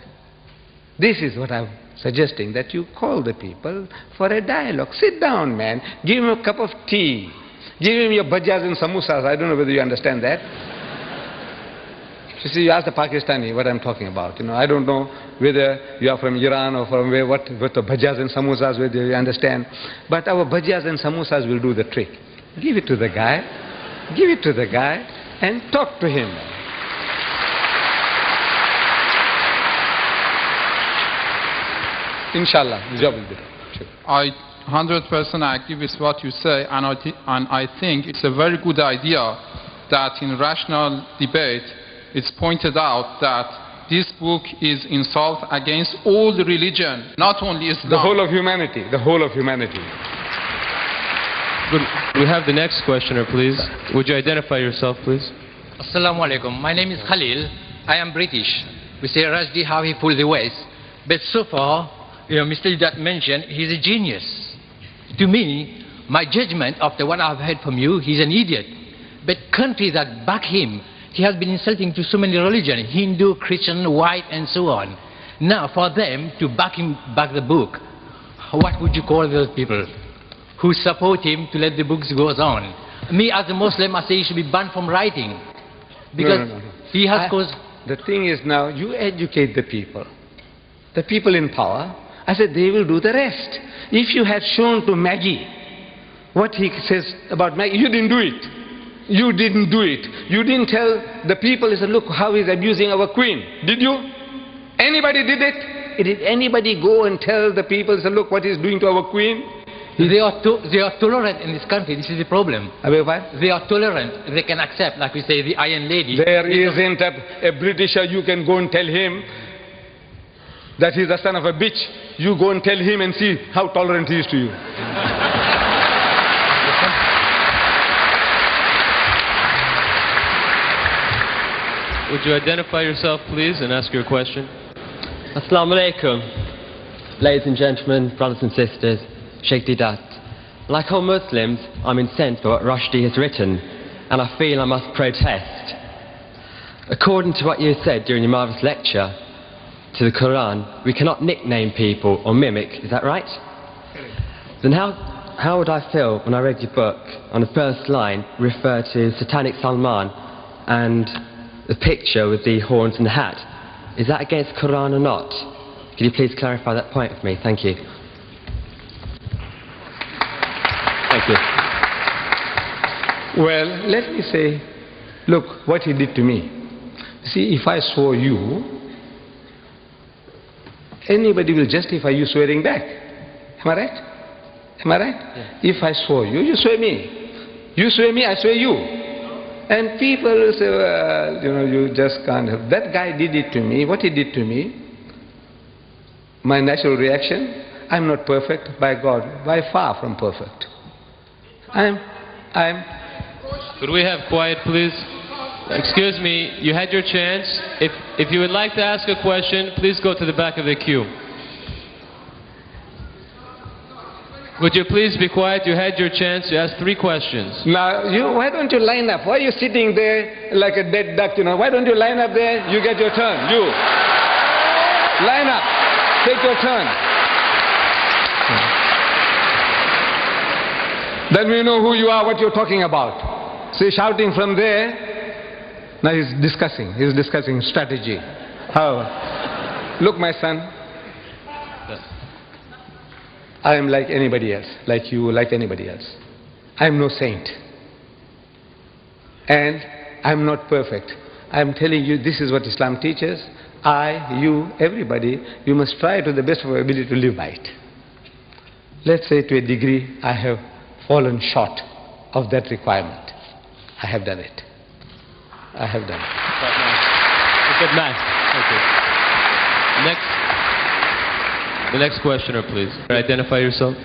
This is what I'm suggesting, that you call the people for a dialogue. Sit down, man, give him a cup of tea. Give him your bhajjas and samosas. I don't know whether you understand that. You see, you ask the Pakistani what I'm talking about. You know, I don't know whether you are from Iran or from where, what the bhajjas and samosas, whether you understand. But our bhajjas and samosas will do the trick. Give it to the guy. Give it to the guy and talk to him. Inshallah, the job will be done. Sure. I 100% agree with what you say, and I think it's a very good idea that in rational debate it's pointed out that this book is insult against all the religion, not only Islam. The whole of humanity, the whole of humanity. Good. We have the next questioner, please. Would you identify yourself, please? Assalamu alaikum. My name is Khalil. I am British. We say Rushdie, how he pulled the West. But so far, Mr. Deedat mentioned he's a genius. To me, my judgment after what I've heard from you, he's an idiot. But countries that back him, he has been insulting to so many religions, Hindu, Christian, white, and so on. Now, for them to back the book, what would you call those people who support him to let the books go on? Me, as a Muslim, I say he should be banned from writing. Because No. he has caused... The thing is now, you educate the people in power. I said they will do the rest. If you had shown to Maggie what he says about Maggie, you didn't do it. You didn't do it. You didn't tell the people, he said, look how he's abusing our queen. Did you? Anybody did it? Did anybody go and tell the people, he said, look what he's doing to our queen? They are tolerant in this country. This is the problem. What? They are tolerant. They can accept, like we say, the Iron Lady. There isn't a Britisher you can go and tell him that he's the son of a bitch. You go and tell him and see how tolerant he is to you. Would you identify yourself, please, and ask your question? Assalamu alaikum. Ladies and gentlemen, brothers and sisters, Sheikh Deedat. Like all Muslims, I'm incensed by what Rushdie has written, and I feel I must protest. According to what you said during your marvellous lecture to the Quran, we cannot nickname people or mimic, is that right? Then how would I feel when I read your book, on the first line, refer to Satanic Salman and the picture with the horns and the hat? Is that against the Quran or not? Could you please clarify that point for me? Thank you. Thank you. Well, let me say, look what he did to me. See, if I swore you, anybody will justify you swearing back. Am I right? Am I right? Yeah. If I swore you, you swear me. You swear me, I swear you. And people will say, well, you know, you just can't help. That guy did it to me. What he did to me, my natural reaction, I'm not perfect, by God, by far from perfect. Could we have quiet, please? Excuse me, you had your chance. If you would like to ask a question, please go to the back of the queue. Would you please be quiet? You had your chance. You asked 3 questions. Now, why don't you line up? Why are you sitting there like a dead duck, you know? Why don't you line up there? You get your turn. You. Line up. Take your turn. Then we know who you are, what you're talking about. So he's shouting from there. Now he's discussing strategy. How? Look, my son, I am like anybody else, like you, like anybody else. I am no saint. And I am not perfect. I am telling you, this is what Islam teaches. I, you, everybody, you must try to the best of your ability to live by it. Let's say to a degree I have fallen short of that requirement. I have done it. I have done it. Good man. Thank you. The next questioner, please. Identify yourself.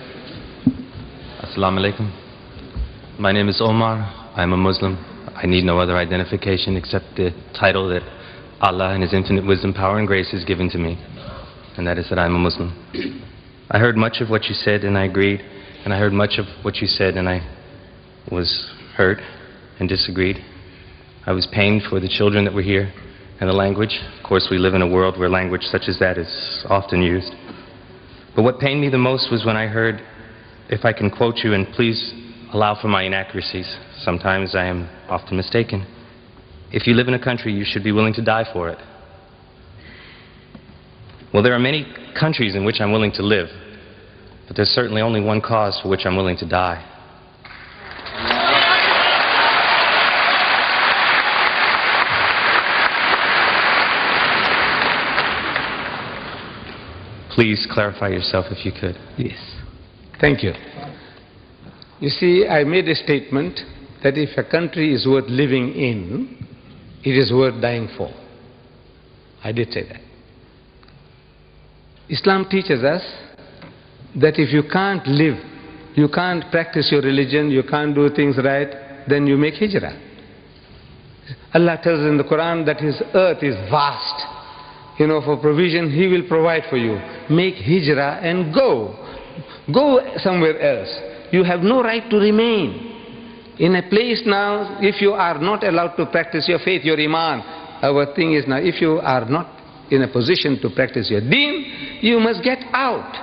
Assalamu alaikum. My name is Omar. I'm a Muslim. I need no other identification except the title that Allah in His infinite wisdom, power and grace has given to me, and that is that I'm a Muslim. I heard much of what you said and I agreed, and I heard much of what you said and I was hurt and disagreed. I was pained for the children that were here and the language. Of course, we live in a world where language such as that is often used. But what pained me the most was when I heard, if I can quote you, and please allow for my inaccuracies. Sometimes I am often mistaken. If you live in a country, you should be willing to die for it. Well, there are many countries in which I'm willing to live, but there's certainly only one cause for which I'm willing to die. Please clarify yourself if you could. Yes. Thank you. You see, I made a statement that if a country is worth living in, it is worth dying for. I did say that. Islam teaches us that if you can't live, you can't practice your religion, you can't do things right, then you make hijrah. Allah tells in the Quran that His earth is vast. You know, for provision, He will provide for you. Make hijrah and go. Go somewhere else. You have no right to remain in a place now. If you are not allowed to practice your faith, your iman, our thing is now, if you are not in a position to practice your deen, you must get out.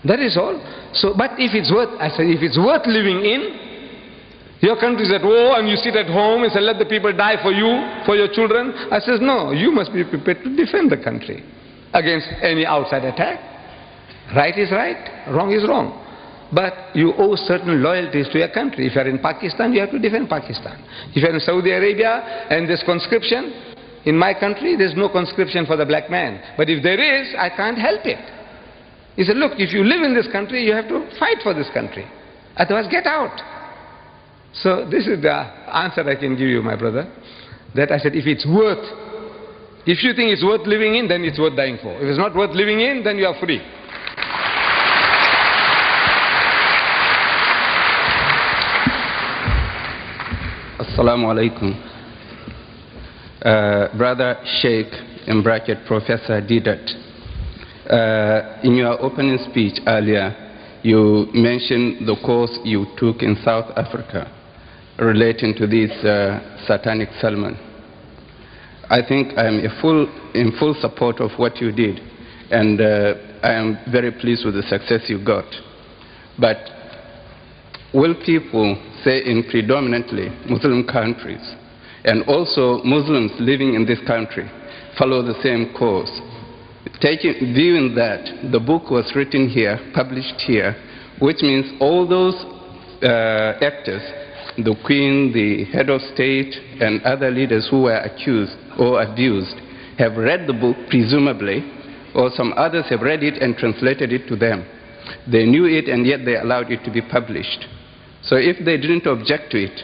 That is all. So, but if it's worth, I said, if it's worth living in, your country is at war and you sit at home and say, let the people die for you, for your children. I says, no, you must be prepared to defend the country against any outside attack. Right is right, wrong is wrong. But you owe certain loyalties to your country. If you are in Pakistan, you have to defend Pakistan. If you are in Saudi Arabia and there's conscription, in my country there's no conscription for the black man. But if there is, I can't help it. He said, look, if you live in this country, you have to fight for this country. Otherwise, get out. So this is the answer I can give you, my brother. That I said, if it's worth, if you think it's worth living in, then it's worth dying for. If it's not worth living in, then you are free. Assalamu alaikum. Brother Sheikh, in bracket Professor Deedat, in your opening speech earlier, you mentioned the course you took in South Africa relating to this Satanic Salman. I think I am in full support of what you did, and I am very pleased with the success you got. But will people, say in predominantly Muslim countries, and also Muslims living in this country, follow the same course? Viewing that the book was written here, published here, which means all those actors, the Queen, the head of state, and other leaders who were accused or abused, have read the book, presumably, or some others have read it and translated it to them. They knew it, and yet they allowed it to be published. So if they didn't object to it,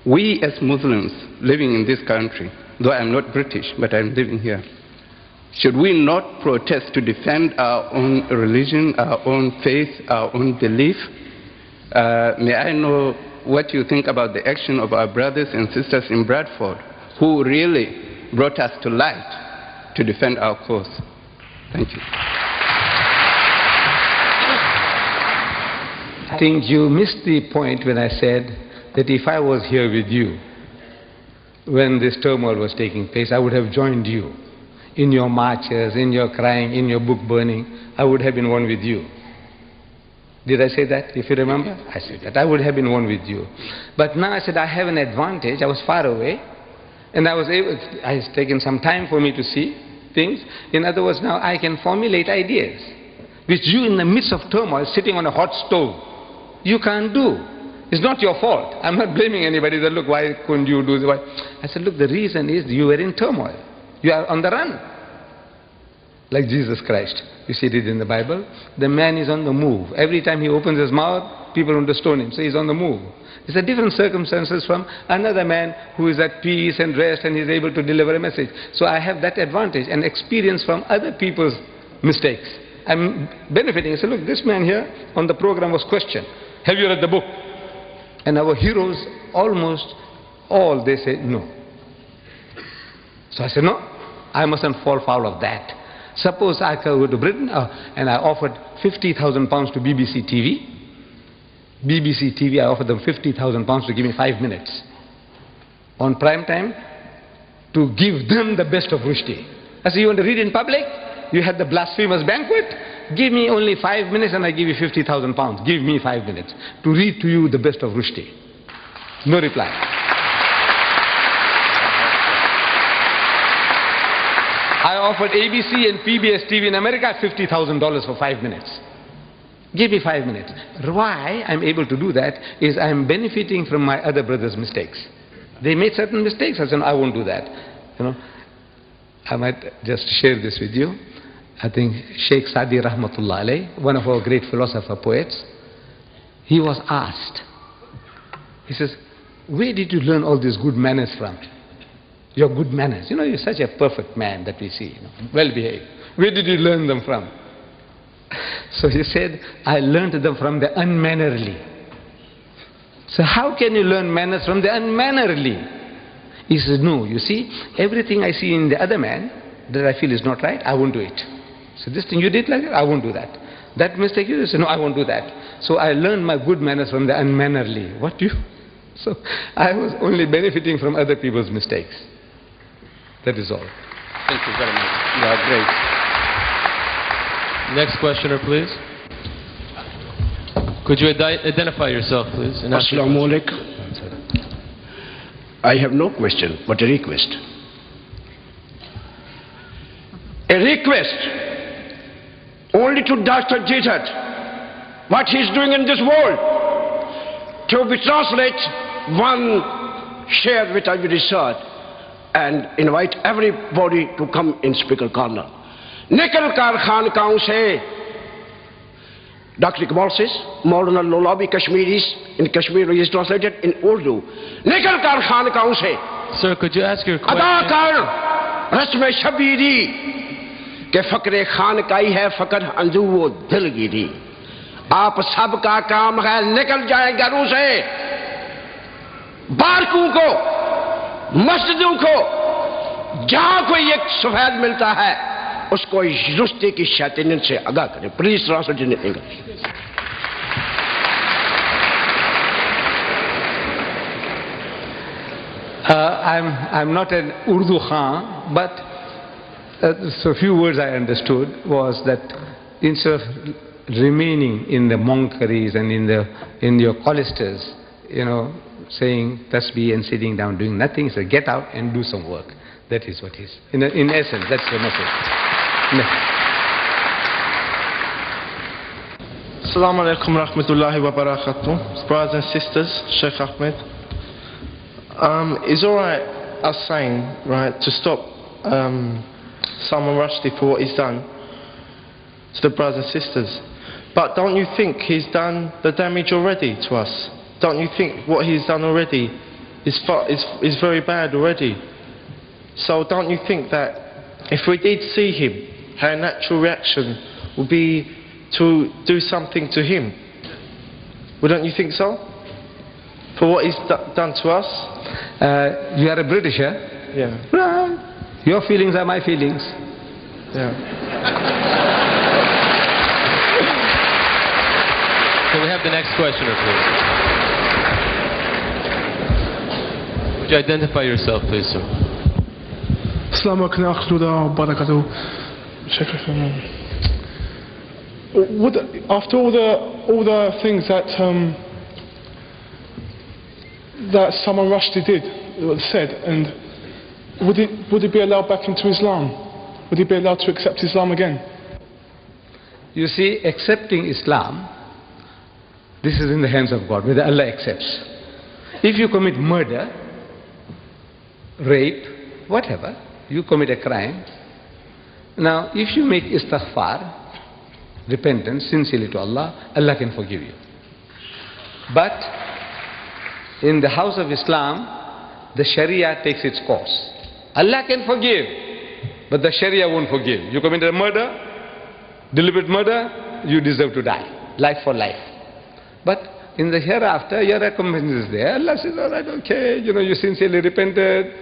we as Muslims living in this country, though I'm not British, but I'm living here, should we not protest to defend our own religion, our own faith, our own belief? May I know what you think about the action of our brothers and sisters in Bradford, who really brought us to light to defend our cause? Thank you. I think you missed the point when I said that if I was here with you when this turmoil was taking place, I would have joined you in your marches, in your crying, in your book burning. I would have been one with you. Did I say that, if you remember? Yeah. I said that. I would have been one with you. But now I said I have an advantage. I was far away, and it's taken some time for me to see things. In other words, now I can formulate ideas, which you in the midst of turmoil, sitting on a hot stove, you can't do. It's not your fault. I'm not blaming anybody that, look, why couldn't you do this? Why? I said, look, the reason is you were in turmoil. You are on the run. Like Jesus Christ. You see it in the Bible. The man is on the move. Every time he opens his mouth, people want to stone him. So he's on the move. It's a different circumstances from another man who is at peace and rest and is able to deliver a message. So I have that advantage and experience from other people's mistakes. I'm benefiting. I say, look, this man here on the program was questioned. Have you read the book? And our heroes, almost all, they say no. So I said, no, I mustn't fall foul of that. Suppose I go to Britain and I offered £50,000 to BBC TV. BBC TV, I offered them £50,000 to give me 5 minutes on prime time to give them the best of Rushdie. I said, you want to read in public? You had the blasphemous banquet? Give me only 5 minutes and I give you £50,000. Give me 5 minutes to read to you the best of Rushdie. No reply. I offered ABC and PBS TV in America $50,000 for 5 minutes. Give me 5 minutes. Why I'm able to do that is I'm benefiting from my other brothers' mistakes. They made certain mistakes. I said, no, I won't do that. You know, I might just share this with you. I think Sheikh Sadi Rahmatullah Alayh, one of our great philosopher poets, he was asked, he says, where did you learn all these good manners from? Your good manners. You know, you're such a perfect man that we see, you know, well behaved. Where did you learn them from? So he said, I learned them from the unmannerly. So how can you learn manners from the unmannerly? He says, no, you see, everything I see in the other man that I feel is not right, I won't do it. So this thing you did like that, I won't do that. That mistake you did, so no, I won't do that. So I learned my good manners from the unmannerly. What do you? So I was only benefiting from other people's mistakes. That is all. Thank you very much. You are great. Next questioner, please. Could you identify yourself, please? Assalamu alaikum. I have no question, but a request. A request only to Dr. Deedat, what he is doing in this world, to be translate one share which I will research and invite everybody to come in speaker corner. Nikal kar khankaon se, Dr. Iqbal says, Maulana Lolabi Kashmiris, in Kashmir is translated in Urdu. Nikal kar khankaon se. Sir, could you ask your question? Ada kar rasm shabiri ke fakre khankai hai fakr anju wo dilgiri. Aap sab ka kaam hai nikal jaye garon se. बारकों को, मस्जिदों को, जहां कोई एक सफेद मिलता है, उसको रुश्ती की शैतानियत से आगाह करें. Please translate in English. I'm not an Urdu Khan, but so few words I understood was that instead of remaining in the monkeries and in your cloisters, you know, saying tasbih and sitting down doing nothing, so get out and do some work. That is what is. In essence, that's the message. Assalamu alaikum rahmatullahi wa barakatuh. Brothers and sisters, Sheikh Ahmed. It's alright us saying, right, to stop Salman Rushdie for what he's done to the brothers and sisters. But don't you think he's done the damage already to us? Don't you think what he's done already is very bad already? So don't you think that if we did see him, our natural reaction would be to do something to him? Wouldn't you think so? For what he's done to us? You are a Britisher? Yeah. Well, your feelings are my feelings. Yeah. So we have the next questioner, please? Would you identify yourself, please, sir? Assalamu alaikum wa barakatuh. After all the things that that Salman Rushdie did, said, and would he be allowed back into Islam? Would he be allowed to accept Islam again? You see, accepting Islam, this is in the hands of God, whether Allah accepts. If you commit murder, rape, whatever, you commit a crime. Now, if you make istighfar, repentance, sincerely to Allah, Allah can forgive you. But in the house of Islam, the Sharia takes its course. Allah can forgive, but the Sharia won't forgive. You committed a murder, deliberate murder, you deserve to die, life for life. But in the hereafter, your recompense is there. Allah says, all right, okay, you sincerely repented,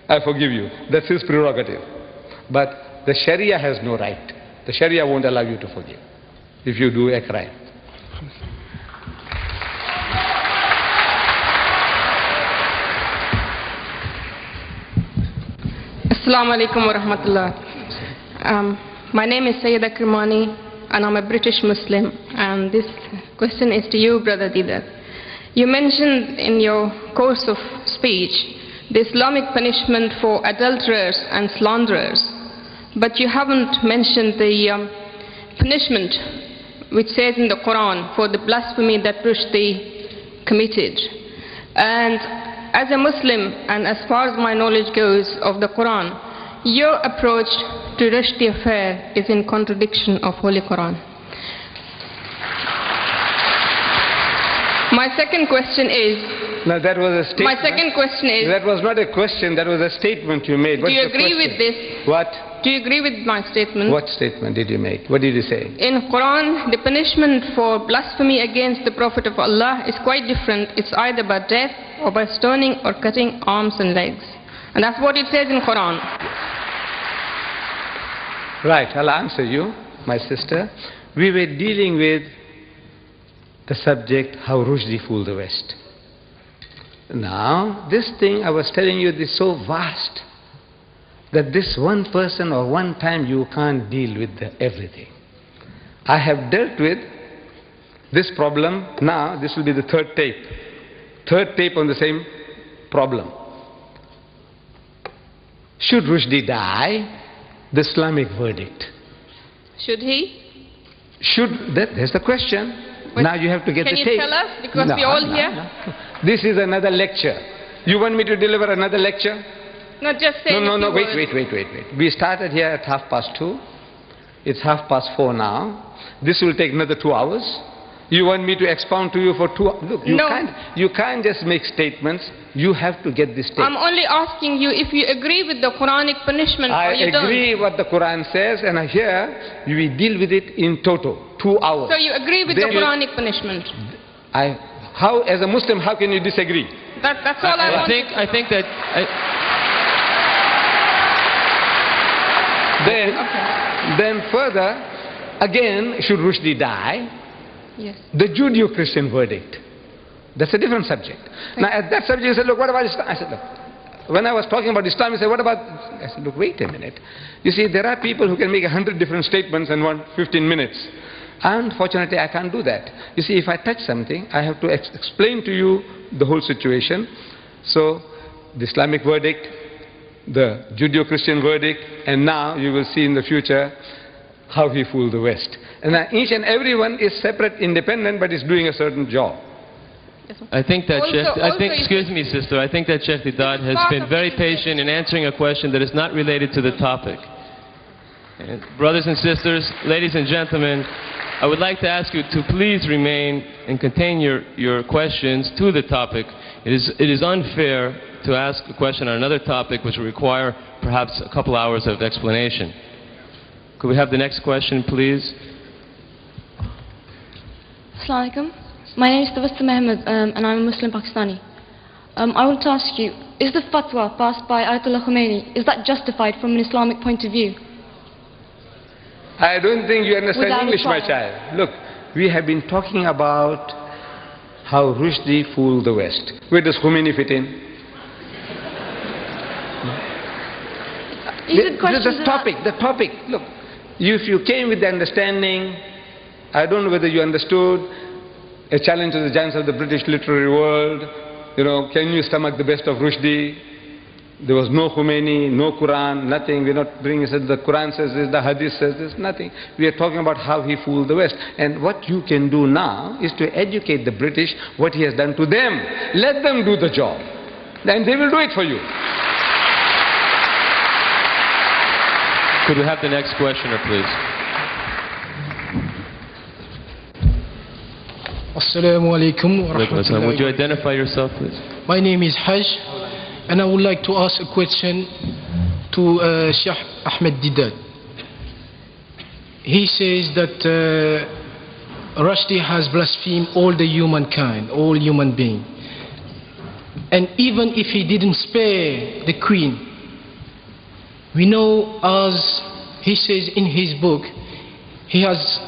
I forgive you. That's his prerogative. But the Sharia has no right. The Sharia won't allow you to forgive if you do a crime. Assalamu alaikum wa rahmatullah. My name is Sayyida Kirmani and I'm a British Muslim, and this question is to you, Brother Deedat. You mentioned in your course of speech the Islamic punishment for adulterers and slanderers, but you haven't mentioned the punishment which says in the Quran for the blasphemy that Rushdie committed. And as a Muslim, and as far as my knowledge goes of the Quran, your approach to Rushdie affair is in contradiction of Holy Quran. My second question is... Now that was a statement. My second question is... That was not a question, that was a statement you made. Do you agree with this? What? Do you agree with my statement? What statement did you make? What did you say? In Quran, the punishment for blasphemy against the Prophet of Allah is quite different. It's either by death or by stoning or cutting arms and legs. And that's what it says in Quran. Right, I'll answer you, my sister. We were dealing with the subject, how Rushdie fooled the West. Now, this thing I was telling you is so vast that this one person or one time you can't deal with everything. I have dealt with this problem. Now, this will be the third tape. Third tape on the same problem. Should Rushdie die? The Islamic verdict. Should he? That's the question. But now you have to get the tape. Can you tell us? Because we're all here. No. This is another lecture. You want me to deliver another lecture? No, just say No, wait. We started here at 2:30. It's 4:30 now. This will take another 2 hours. You want me to expound to you for 2 hours? Look, you can't just make statements. You have to get this tape. I'm only asking you if you agree with the Quranic punishment or you don't. I agree what the Quran says, and here we deal with it in total. 2 hours. So you agree with the Quranic punishment? How, as a Muslim, how can you disagree? That's all I want. I think that... Then further, again, should Rushdie die? Yes. The Judeo-Christian verdict. That's a different subject. Now, at that subject, you said, look, what about Islam? I said, look, when I was talking about Islam, you said, what about... I said, look, wait a minute. You see, there are people who can make 100 different statements in 15 minutes. Unfortunately, I can't do that. You see, if I touch something, I have to explain to you the whole situation. So, the Islamic verdict, the Judeo-Christian verdict, and now you will see in the future how he fooled the West. And each and every one is separate, independent, but is doing a certain job. I think that excuse me, sister, I think that Sheikh Deedat has been very patient in answering a question that is not related to the topic. And brothers and sisters, ladies and gentlemen, I would like to ask you to please remain and contain your questions to the topic. It is unfair to ask a question on another topic which will require perhaps a couple hours of explanation. Could we have the next question, please? Assalamu alaikum. My name is Tabassum Ahmed, and I'm a Muslim Pakistani. I want to ask you, is the fatwa passed by Ayatollah Khomeini, is that justified from an Islamic point of view? I don't think you understand English, my child. Look, we have been talking about how Rushdie fooled the West. Where does Khomeini fit in? The topic. Look, if you came with the understanding, I don't know whether you understood, a challenge to the giants of the British literary world, can you stomach the best of Rushdie? There was no Khomeini, no Quran, nothing. We're not bringing it. The Quran says this, the Hadith says this, nothing. We are talking about how he fooled the West. And what you can do now is to educate the British what he has done to them. Let them do the job. Then they will do it for you. Could we have the next questioner, please? Assalamu alaikum wa rahmatullahi. Would you identify yourself, please? My name is Hajj, and I would like to ask a question to Sheikh Ahmed Deedat. He says that Rushdie has blasphemed all the humankind, all human beings. And even if he didn't spare the Queen, we know, as he says in his book, he has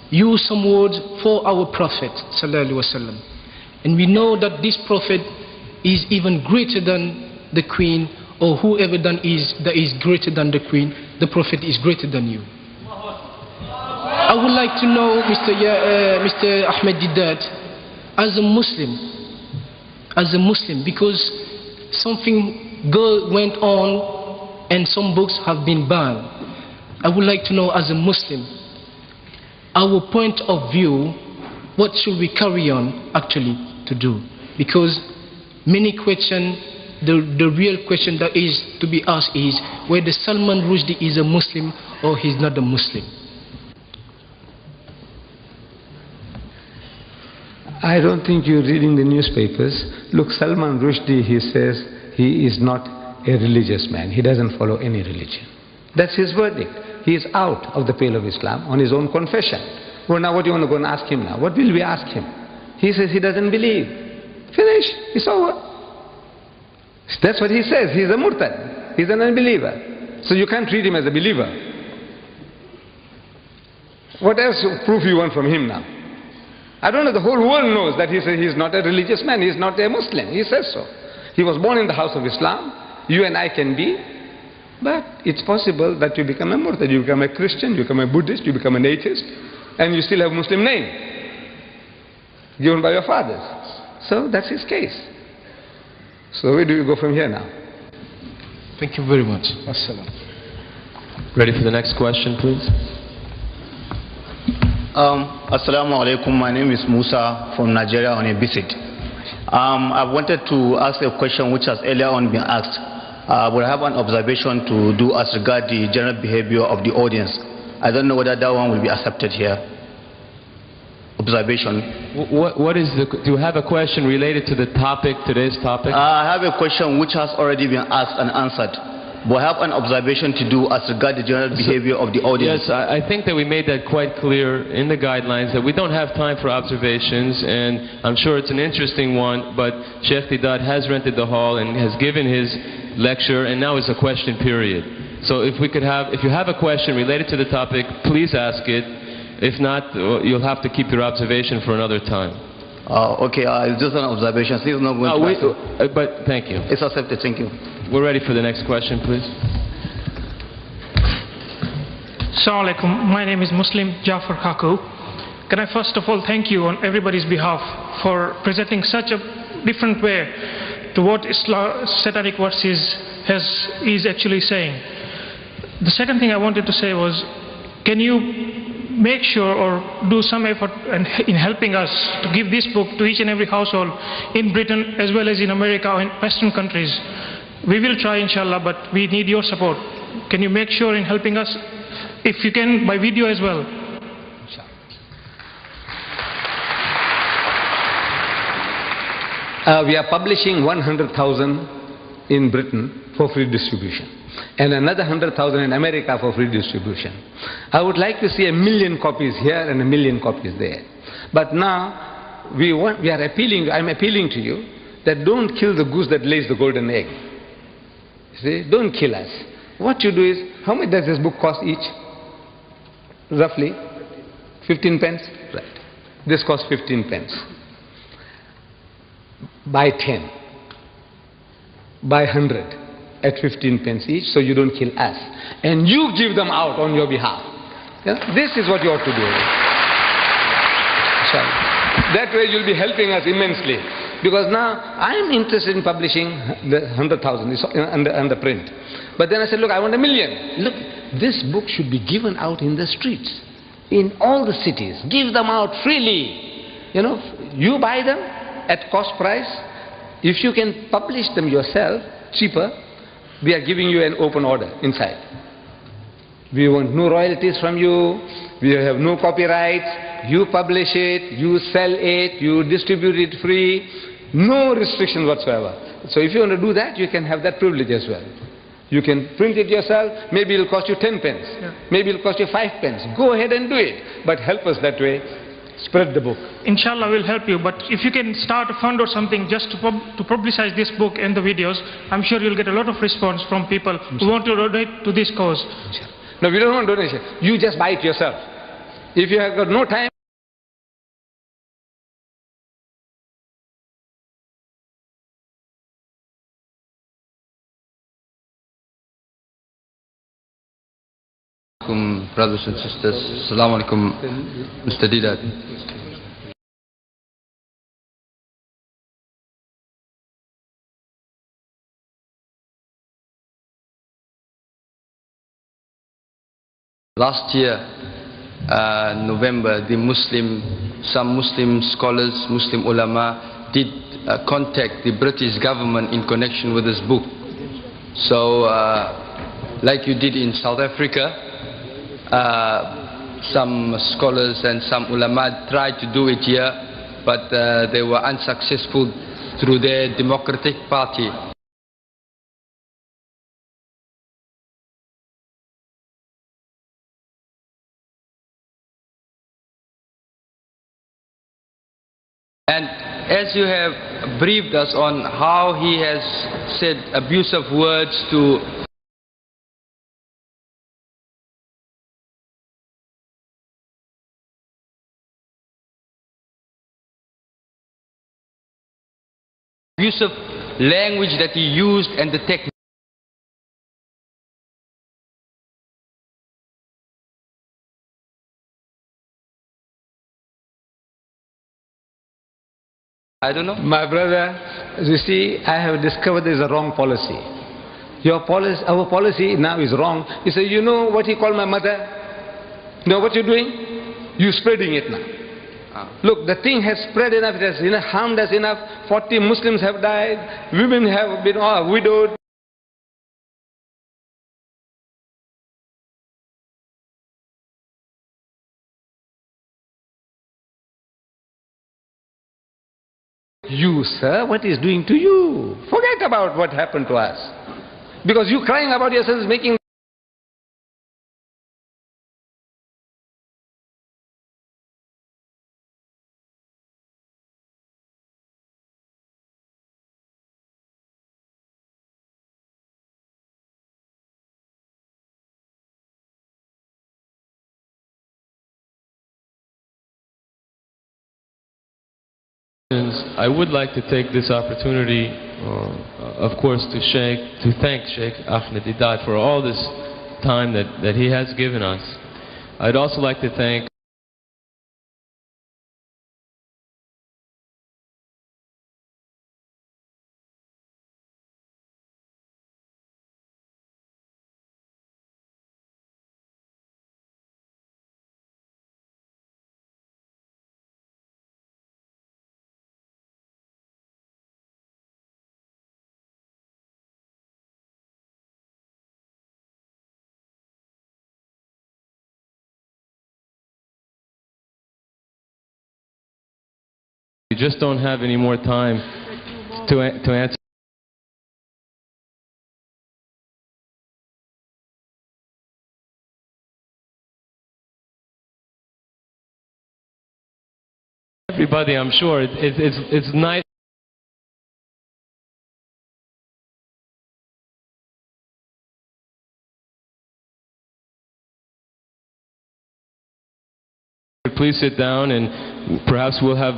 used some words for our Prophet sallallahu alaihi wasallam, and we know that this Prophet is even greater than the Queen, or whoever that is greater than the Queen. The Prophet is greater than you. I would like to know, Mr. Ahmed Deedat, as a Muslim, because something good went on and some books have been banned. I would like to know, as a Muslim, our point of view, what should we carry on actually to do? Because many questions, the real question that is to be asked is whether Salman Rushdie is a Muslim or he's not a Muslim. I don't think you're reading the newspapers. Look, Salman Rushdie, he says he is not a religious man. He doesn't follow any religion. That's his verdict. He is out of the pale of Islam on his own confession. Well, now what do you want to go and ask him now? What will we ask him? He says he doesn't believe. Finish. It's over. That's what he says. He's a murtad. He's an unbeliever. So you can't treat him as a believer. What else proof you want from him now? I don't know. The whole world knows that he says he's not a religious man. He's not a Muslim. He says so. He was born in the house of Islam. You and I can be. But it's possible that you become a murtad. You become a Christian, you become a Buddhist, you become an atheist, and you still have a Muslim name given by your fathers. So that's his case. So where do you go from here now? Thank you very much. Assalam. Ready for the next question, please? Assalamu alaikum. My name is Musa from Nigeria on a visit. I wanted to ask a question which has earlier on been asked. But I have an observation to do as regard the general behavior of the audience. I don't know whether that one will be accepted here. Observation. Do you have a question related to the topic, today's topic? I have a question which has already been asked and answered. But I have an observation to do as regard the general behavior of the audience. Yes, I think that we made that quite clear in the guidelines, that we don't have time for observations, and I'm sure it's an interesting one, but Sheikh Deedat has rented the hall and has given his lecture, and now is a question period. So if you have a question related to the topic, please ask it. If not, you'll have to keep your observation for another time. Okay, it's just an observation. It's not going to but thank you. It's accepted, thank you. We're ready for the next question, please. Assalamu alaikum. My name is Muslim Jafar Kaku. Can I first of all thank you on everybody's behalf for presenting such a different way to what Satanic verses is actually saying. The second thing I wanted to say was, can you make sure or do some effort in helping us to give this book to each and every household in Britain as well as in America or in Western countries? We will try, inshallah, but we need your support. Can you make sure in helping us, if you can, by video as well? We are publishing 100,000 in Britain for free distribution, and another 100,000 in America for free distribution. I would like to see 1 million copies here and 1 million copies there. But now I'm appealing to you that don't kill the goose that lays the golden egg. See, don't kill us. What you do is, how much does this book cost each? Roughly 15 pence? Right. This costs 15 pence. buy 10, buy 100 at 15 pence each, so you don't kill us. And you give them out on your behalf. Yeah? This is what you ought to do. That way you'll be helping us immensely. Because now I'm interested in publishing the 100,000 under print. But then I said, look, I want 1 million. Look, this book should be given out in the streets, in all the cities. Give them out freely. You know, you buy them at cost price. If you can publish them yourself, cheaper, we are giving you an open order inside. We want no royalties from you. We have no copyrights. You publish it, you sell it, you distribute it free. No restrictions whatsoever. So if you want to do that, you can have that privilege as well. You can print it yourself. Maybe it'll cost you 10 pence. Yeah. Maybe it'll cost you 5 pence. Go ahead and do it. But help us that way. Spread the book. Inshallah, we'll help you. But if you can start a fund or something just to publicize this book and the videos, I'm sure you'll get a lot of response from people who want to donate to this cause. No, we don't want donation. You just buy it yourself. If you have got no time, brothers and sisters, Assalamu alaikum, Mr. Deedat. Last year, November, some Muslim scholars, Muslim ulama did contact the British government in connection with this book. So, like you did in South Africa, some scholars and some ulama tried to do it here, but they were unsuccessful through their Democratic Party. And as you have briefed us on how he has said abusive words to abusive language that he used and the technique. I don't know. my brother, you see, I have discovered there is a wrong policy. Our policy now is wrong. He said, you know what he called my mother? You know what you're doing? You're spreading it now. Look, the thing has spread enough, it has harmed us enough. 40 Muslims have died, women have been widowed. You, sir, what is doing to you? Forget about what happened to us. Because you crying about yourselves making I would like to take this opportunity, of course, to thank Sheikh Ahmed Deedat for all this time that he has given us. I'd also like to thank we just don't have any more time to answer. Everybody, I'm sure, it's nice. Please sit down and perhaps we'll have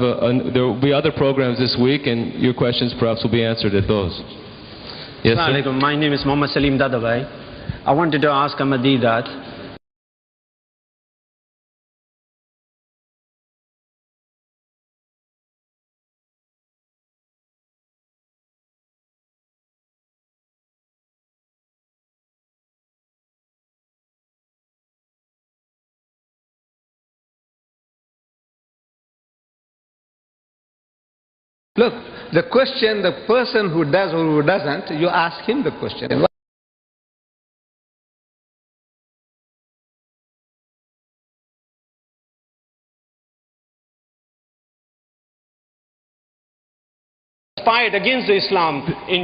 there will be other programs this week, and your questions perhaps will be answered at those. Yes, sir? My name is Mohammed Salim Dadabhai. I wanted to ask Ahmed Deedat. Look, the question, the person who does or who doesn't, you ask him the question. Fight against Islam in